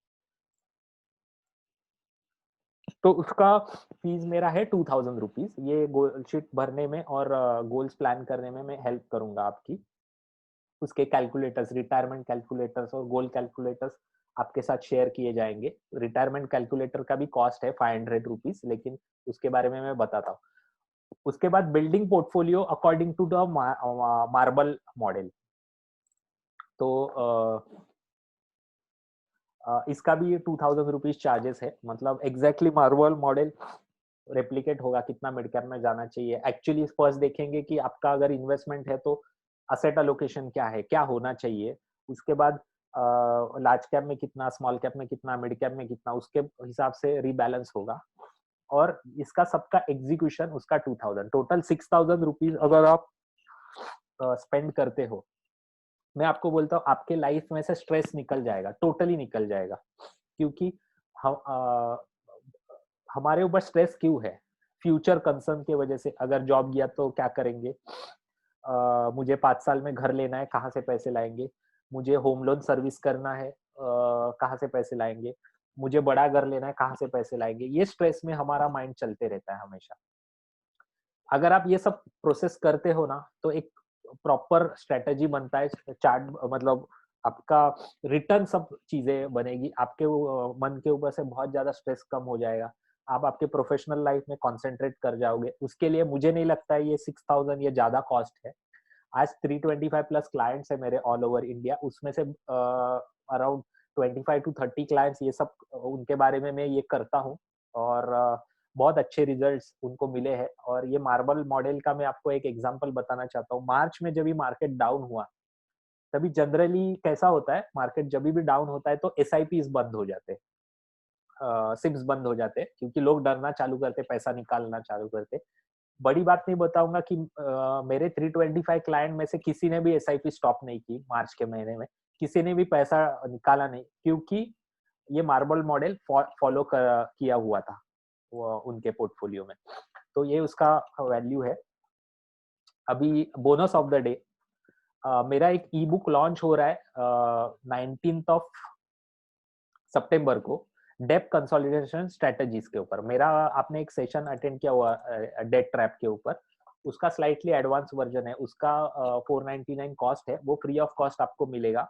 तो उसका फीस मेरा है 2000 रुपीज। ये गोल शीट भरने में और गोल्स प्लान करने में मैं हेल्प करूंगा आपकी। उसके कैलकुलेटर्स, रिटायरमेंट कैलकुलेटर्स और गोल कैलकुलेटर्स आपके साथ शेयर किए जाएंगे। रिटायरमेंट कैलकुलेटर का भी कॉस्ट है 500 रुपीज, लेकिन उसके बारे में मैं बताता हूँ। उसके बाद building portfolio according to the marble model. तो इसका भी 2000 रुपीज चार्जेस है। मतलब एग्जैक्टली मार्बल मॉडल रेप्लिकेट होगा, कितना मिड कैप में जाना चाहिए। एक्चुअली फर्स्ट देखेंगे कि आपका अगर इन्वेस्टमेंट है तो असेट अलोकेशन क्या है, क्या होना चाहिए। उसके बाद लार्ज कैप में कितना, स्मॉल कैप में कितना, मिड कैप में कितना, उसके हिसाब से रीबैलेंस होगा। और इसका सबका एग्जीक्यूशन उसका 2000, टोटल 6000 रुपीज अगर आप स्पेंड करते हो, मैं आपको बोलता हूँ आपके लाइफ में से स्ट्रेस निकल जाएगा, टोटली निकल जाएगा। क्योंकि हम हमारे ऊपर स्ट्रेस क्यों है, फ्यूचर कंसर्न की वजह से। अगर जॉब गया तो क्या करेंगे, मुझे 5 साल में घर लेना है, कहाँ से पैसे लाएंगे। मुझे होम लोन सर्विस करना है, कहाँ से पैसे लाएंगे। मुझे बड़ा घर लेना है, कहाँ से पैसे लाएंगे। ये स्ट्रेस में हमारा माइंड चलते रहता है हमेशा। अगर आप ये सब प्रोसेस करते हो ना, तो एक प्रॉपर स्ट्रेटेजी बनता है, चार्ट, मतलब आपका रिटर्न सब चीजें बनेगी। आपके मन के ऊपर से बहुत ज्यादा स्ट्रेस कम हो जाएगा। आप आपके प्रोफेशनल लाइफ में कंसंट्रेट कर जाओगे। उसके लिए मुझे नहीं लगता है ये 6000 ये ज्यादा कॉस्ट है। आज 325 प्लस क्लाइंट्स है मेरे ऑल ओवर इंडिया। उसमें से अराउंड 25 to 30 क्लाइंट्स, ये सब उनके बारे में मैं ये करता हूँ। और बहुत अच्छे रिजल्ट्स उनको मिले हैं। और ये मार्बल मॉडल का मैं आपको एक एग्जांपल बताना चाहता हूँ। मार्च में जब भी मार्केट डाउन हुआ, तभी जनरली कैसा होता है, मार्केट जब भी डाउन होता है तो एसआईपीज बंद हो जाते हैं, सिप्स बंद हो जाते हैं, क्योंकि लोग डरना चालू करते, पैसा निकालना चालू करते। बड़ी बात नहीं बताऊंगा कि मेरे 325 क्लाइंट में से किसी ने भी एसआईपी स्टॉप नहीं की मार्च के महीने में, किसी ने भी पैसा निकाला नहीं, क्योंकि ये मार्बल मॉडल फॉलो किया हुआ था वो उनके पोर्टफोलियो में। तो ये उसका वैल्यू है। अभी बोनस ऑफ द डे, मेरा एक ई बुक लॉन्च हो रहा है 19th ऑफ सितंबर को, डेप कंसोलिडेशन स्ट्रेटजीज के ऊपर। मेरा आपने एक सेशन अटेंड किया हुआ डेट ट्रैप के ऊपर, उसका स्लाइटली एडवांस वर्जन है, उसका 499 कॉस्ट है, वो फ्री ऑफ कॉस्ट आपको मिलेगा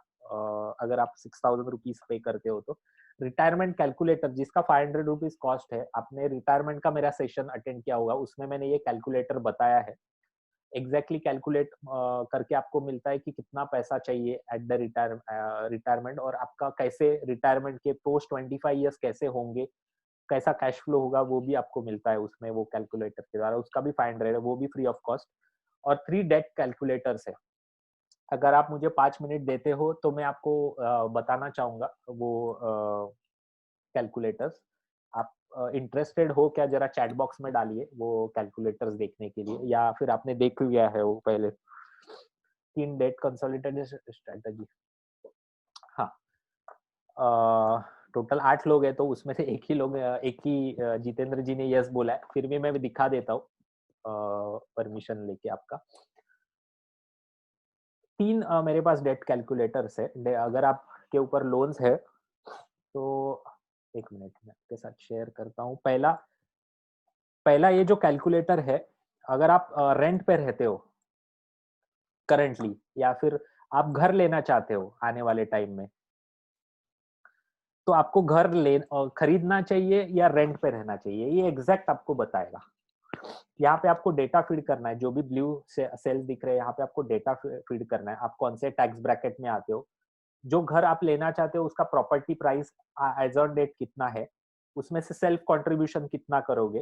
अगर आप 6000 रुपीज पे करते हो तो। रिटायरमेंट कैलकुलेटर जिसका 500 रुपीज कॉस्ट है, आपने रिटायरमेंट का मेरा सेशन अटेंड किया होगा, उसमें मैंने ये कैलकुलेटर बताया है। एग्जैक्टली कैलकुलेट करके आपको मिलता है कि कितना पैसा चाहिए एट द रिटायरमेंट, और आपका कैसे रिटायरमेंट के पोस्ट 25 ईयर्स कैसे होंगे, कैसा कैश फ्लो होगा, वो भी आपको मिलता है उसमें, वो कैलकुलेटर के द्वारा। उसका भी 500 है, वो भी फ्री ऑफ कॉस्ट। और 3 डेट कैलकुलेटर्स है। अगर आप मुझे 5 मिनट देते हो तो मैं आपको बताना चाहूंगा वो कैलकुलेटर्स। आप इंटरेस्टेड हो क्या, जरा चैट बॉक्स में डालिए वो कैलकुलेटर्स देखने के लिए, या फिर आपने देख लिया है वो पहले। 3 डेट कंसोलिडेटेड स्ट्रेटजी। हाँ, टोटल 8 लोग हैं, तो उसमें से एक ही जितेंद्र जी ने यस बोला है। फिर भी मैं दिखा देता हूँ परमिशन लेके आपका। 3 मेरे पास डेट कैलकुलेटर्स है। अगर आपके ऊपर लोन्स है तो 1 मिनट में आपके साथ शेयर करता हूँ। पहला ये जो कैलकुलेटर है, अगर आप रेंट पे रहते हो करंटली, या फिर आप घर लेना चाहते हो आने वाले टाइम में, तो आपको खरीदना चाहिए या रेंट पे रहना चाहिए, ये एग्जैक्ट आपको बताएगा। यहाँ पे आपको डेटा फीड करना है, जो भी ब्लू से सेल्स दिख रहे हैं यहाँ पे आपको डेटा फीड करना है, आप कौन से टैक्स ब्रैकेट में आते हो, जो घर आप लेना चाहते हो उसका property price as on date कितना है, उसमें से सेल्फ कंट्रीब्यूशन कितना करोगे,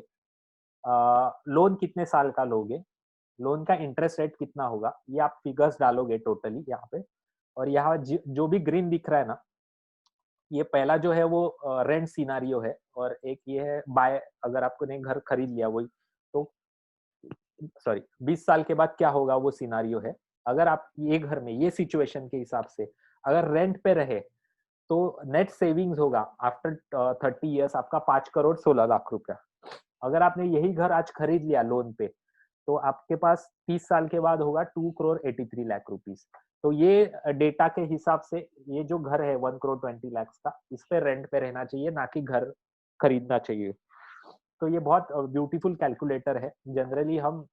लोन कितने साल का लोगे, लोन का इंटरेस्ट रेट कितना होगा, ये आप फिगर्स डालोगे टोटली यहाँ पे। और यहाँ जो भी ग्रीन दिख रहा है ना, ये पहला जो है वो रेंट सिनारियो है, और एक ये है बाय, अगर आपको ने घर खरीद लिया वही, तो सॉरी 20 साल के बाद क्या होगा वो सिनारियो है। अगर आप ये घर में ये सिचुएशन के हिसाब से अगर रेंट पे रहे, तो नेट सेविंग्स होगा आफ्टर 30 ईयर्स आपका 5 करोड़ 16 लाख रुपया। अगर आपने यही घर आज खरीद लिया लोन पे, तो आपके पास 30 साल के बाद होगा 2 करोड़ 83 लाख रुपीज। तो ये डेटा के हिसाब से ये जो घर है 1 करोड़ 20 लाख का, इस पे रेंट पे रहना चाहिए, ना कि घर खरीदना चाहिए। तो ये बहुत ब्यूटीफुल कैलकुलेटर है। जनरली हम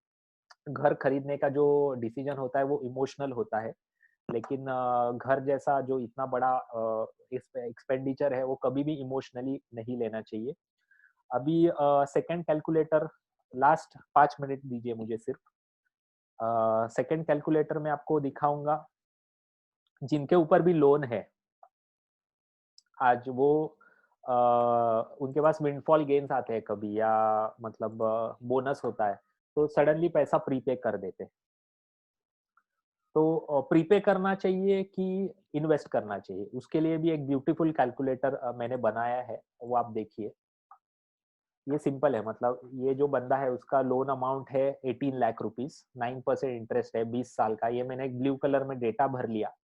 घर खरीदने का जो डिसीजन होता है वो इमोशनल होता है, लेकिन घर जैसा जो इतना बड़ा एक्सपेंडिचर है वो कभी भी इमोशनली नहीं लेना चाहिए। अभी सेकंड कैलकुलेटर, लास्ट 5 मिनट दीजिए मुझे सिर्फ। सेकंड कैलकुलेटर में आपको दिखाऊंगा जिनके ऊपर भी लोन है आज, वो उनके पास विंडफॉल गेन्स आते हैं कभी, या मतलब बोनस होता है, तो सडनली पैसा प्रीपे कर देते हैं। तो प्रीपे करना चाहिए कि इन्वेस्ट करना चाहिए, उसके लिए भी एक ब्यूटीफुल कैलकुलेटर मैंने बनाया है, वो आप देखिए। ये सिंपल है, मतलब ये जो बंदा है उसका लोन अमाउंट है 18 लाख रुपीज, 9% इंटरेस्ट है 20 साल का। ये मैंने एक ब्लू कलर में डेटा भर लिया,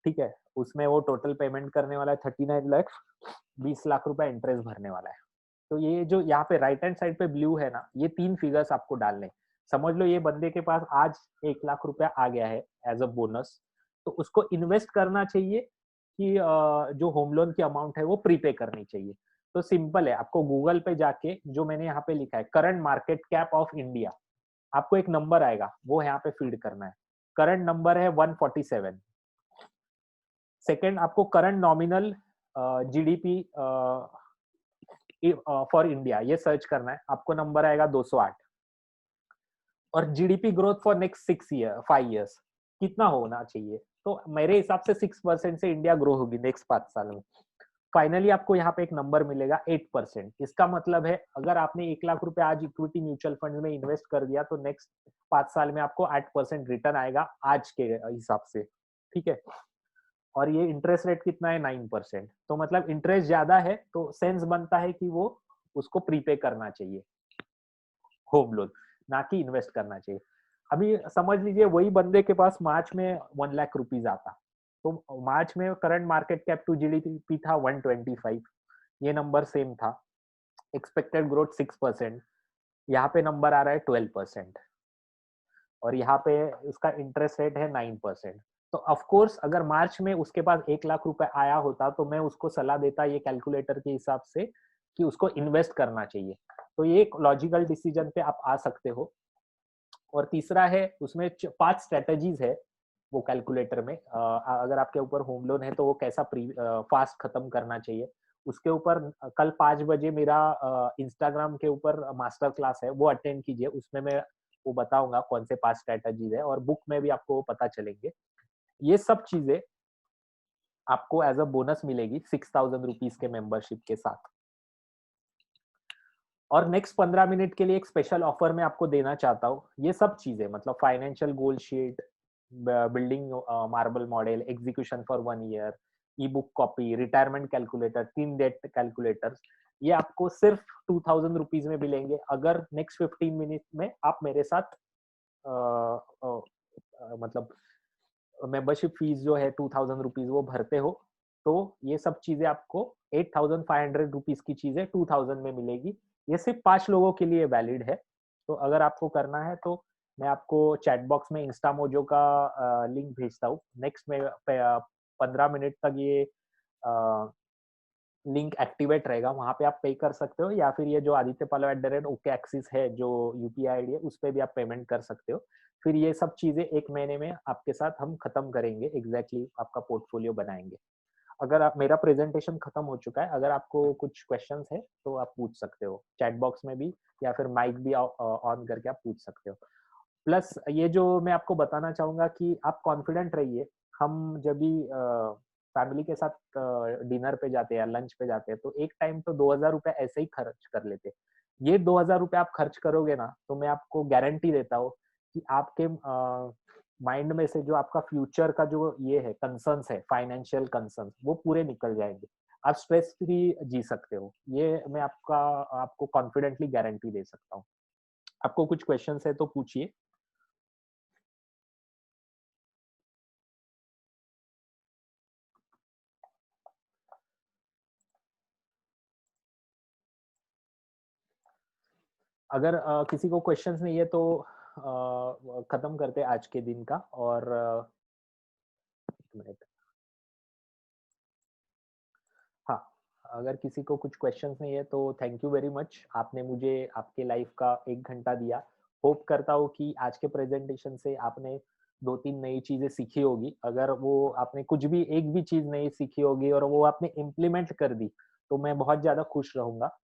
ठीक है। उसमें वो टोटल पेमेंट करने वाला है 39 लाख, 20 लाख रुपया इंटरेस्ट भरने वाला है। तो ये जो यहाँ पे राइट हैंड साइड पे ब्लू है ना, ये 3 फिगर्स आपको डालने। समझ लो ये बंदे के पास आज 1 लाख रुपया आ गया है एज अ बोनस, तो उसको इन्वेस्ट करना चाहिए कि जो होम लोन की अमाउंट है वो प्रीपे करनी चाहिए। तो सिंपल है, आपको गूगल पे जाके जो मैंने यहाँ पे लिखा है current market cap of India, आपको एक नंबर आएगा वो यहाँ पे फीड करना है। करंट नंबर है 147। सेकेंड, आपको current nominal GDP for India ये सर्च करना है, आपको नंबर आएगा 208। और GDP growth for next 5 years कितना होना चाहिए, तो मेरे हिसाब से 6% से इंडिया ग्रो होगी नेक्स्ट 5 साल में। फाइनली आपको यहाँ पे एक नंबर मिलेगा 8%। इसका मतलब है अगर आपने 1 लाख रुपए आज इक्विटी म्यूचुअल फंड में इन्वेस्ट कर दिया, तो नेक्स्ट 5 साल में आपको 8% रिटर्न आएगा आज के हिसाब से, ठीक है। और ये इंटरेस्ट रेट कितना है 9%। तो मतलब इंटरेस्ट ज्यादा है, तो सेंस बनता है कि वो उसको प्रीपे करना चाहिए। होम लोन, ना कि इन्वेस्ट करना चाहिए। अभी समझ लीजिए वही बंदे के पास मार्च में 1 लाख रुपीस आता, तो मार्च में current market cap to GDP था 125, ये नंबर सेम था। एक्सपेक्टेड ग्रोथ 6%, यहाँ पे नंबर आ रहा है 12%, और यहाँ पे उसका इंटरेस्ट रेट है 9%। तो ऑफ कोर्स अगर मार्च में उसके पास 1 लाख रुपए आया होता तो मैं उसको सलाह देता ये कैलकुलेटर के हिसाब से कि उसको इन्वेस्ट करना चाहिए। तो ये एक लॉजिकल डिसीजन पे आप आ सकते हो। और तीसरा है उसमें 5 स्ट्रेटजीज है वो कैलकुलेटर में। अगर आपके ऊपर होम लोन है तो वो कैसा फास्ट खत्म करना चाहिए उसके ऊपर कल 5 बजे मेरा इंस्टाग्राम के ऊपर मास्टर क्लास है, वो अटेंड कीजिए। उसमें मैं वो बताऊंगा कौन से 5 स्ट्रेटजीज है, और बुक में भी आपको वो पता चलेंगे। ये सब चीजें आपको एज अ बोनस मिलेगी 6,000 रुपीज के मेंबरशिप के साथ। और नेक्स्ट 15 मिनट के लिए एक स्पेशल ऑफर मैं आपको देना चाहता हूँ। ये सब चीजें मतलब financial goal sheet, building marble model, execution for 1 year, e book copy, retirement calculator, 3 debt calculators, ये आपको सिर्फ 2,000 रुपीज में मिलेंगे अगर नेक्स्ट 15 मिनट में आप मेरे साथ मतलब मेंबरशिप फीस जो है 2,000 रुपीज वो भरते हो। तो ये सब चीजें आपको 8,500 रुपीज की चीजें 2,000 में मिलेगी। ये सिर्फ 5 लोगों के लिए वैलिड है। तो अगर आपको करना है तो मैं आपको चैट बॉक्स में इंस्टामोजो का लिंक भेजता हूँ। नेक्स्ट में 15 मिनट तक ये लिंक एक्टिवेट रहेगा, वहां पे आप पे कर सकते हो, या फिर ये जो आदित्य पालो @ओके एक्सिस है जो यूपीआई आईडी है उस पे भी आप पेमेंट कर सकते हो। फिर ये सब चीजें 1 महीने में आपके साथ हम खत्म करेंगे, एग्जैक्टली आपका पोर्टफोलियो बनाएंगे। अगर आप मेरा प्रेजेंटेशन खत्म हो चुका है, अगर आपको कुछ क्वेश्चंस है तो आप पूछ सकते हो चैट बॉक्स में भी, या फिर माइक भी ऑन करके आप पूछ सकते हो। प्लस ये जो मैं आपको बताना चाहूंगा कि आप कॉन्फिडेंट रहिए। हम जब भी फैमिली के साथ डिनर पे जाते हैं या लंच पे जाते हैं तो एक टाइम तो 2,000 रुपए ऐसे ही खर्च कर लेते हैं। ये 2,000 रुपए आप खर्च करोगे ना तो मैं आपको गारंटी देता हूँ कि आपके माइंड में से जो आपका फ्यूचर का जो ये है कंसर्न्स है, फाइनेंशियल कंसर्न्स, वो पूरे निकल जाएंगे। आप स्ट्रेस फ्री जी सकते हो, ये मैं आपको कॉन्फिडेंटली गारंटी दे सकता हूँ। आपको कुछ क्वेश्चंस है तो पूछिए। अगर किसी को क्वेश्चंस नहीं है तो खत्म करते हैं आज के दिन का। और एक मिनट, हाँ, अगर किसी को कुछ क्वेश्चंस नहीं है तो थैंक यू वेरी मच, आपने मुझे आपके लाइफ का 1 घंटा दिया। होप करता हूँ कि आज के प्रेजेंटेशन से आपने 2-3 नई चीजें सीखी होगी। अगर वो आपने कुछ भी एक भी चीज नहीं सीखी होगी और वो आपने इम्प्लीमेंट कर दी तो मैं बहुत ज्यादा खुश रहूंगा।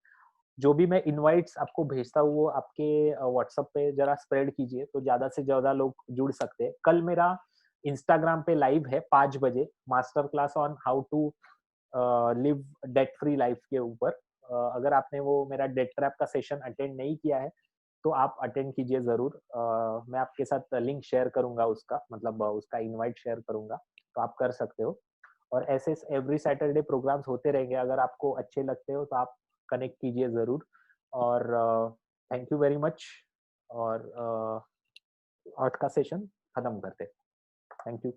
जो भी मैं इनवाइट्स आपको भेजता हूँ वो आपके व्हाट्सएप पे जरा स्प्रेड कीजिए तो ज्यादा से ज्यादा लोग जुड़ सकते हैं। कल मेरा इंस्टाग्राम पे लाइव है 5 बजे, master class on how to live debt free life के ऊपर। अगर आपने वो मेरा डेट ट्रैप का सेशन अटेंड नहीं किया है तो आप अटेंड कीजिए जरूर। मैं आपके साथ लिंक शेयर करूंगा उसका, मतलब उसका इनवाइट शेयर करूंगा, तो आप कर सकते हो। और ऐसे एवरी सैटरडे प्रोग्राम्स होते रहेंगे, अगर आपको अच्छे लगते हो तो आप कनेक्ट कीजिए ज़रूर। और थैंक यू वेरी मच। और आज का सेशन खत्म करते, थैंक यू।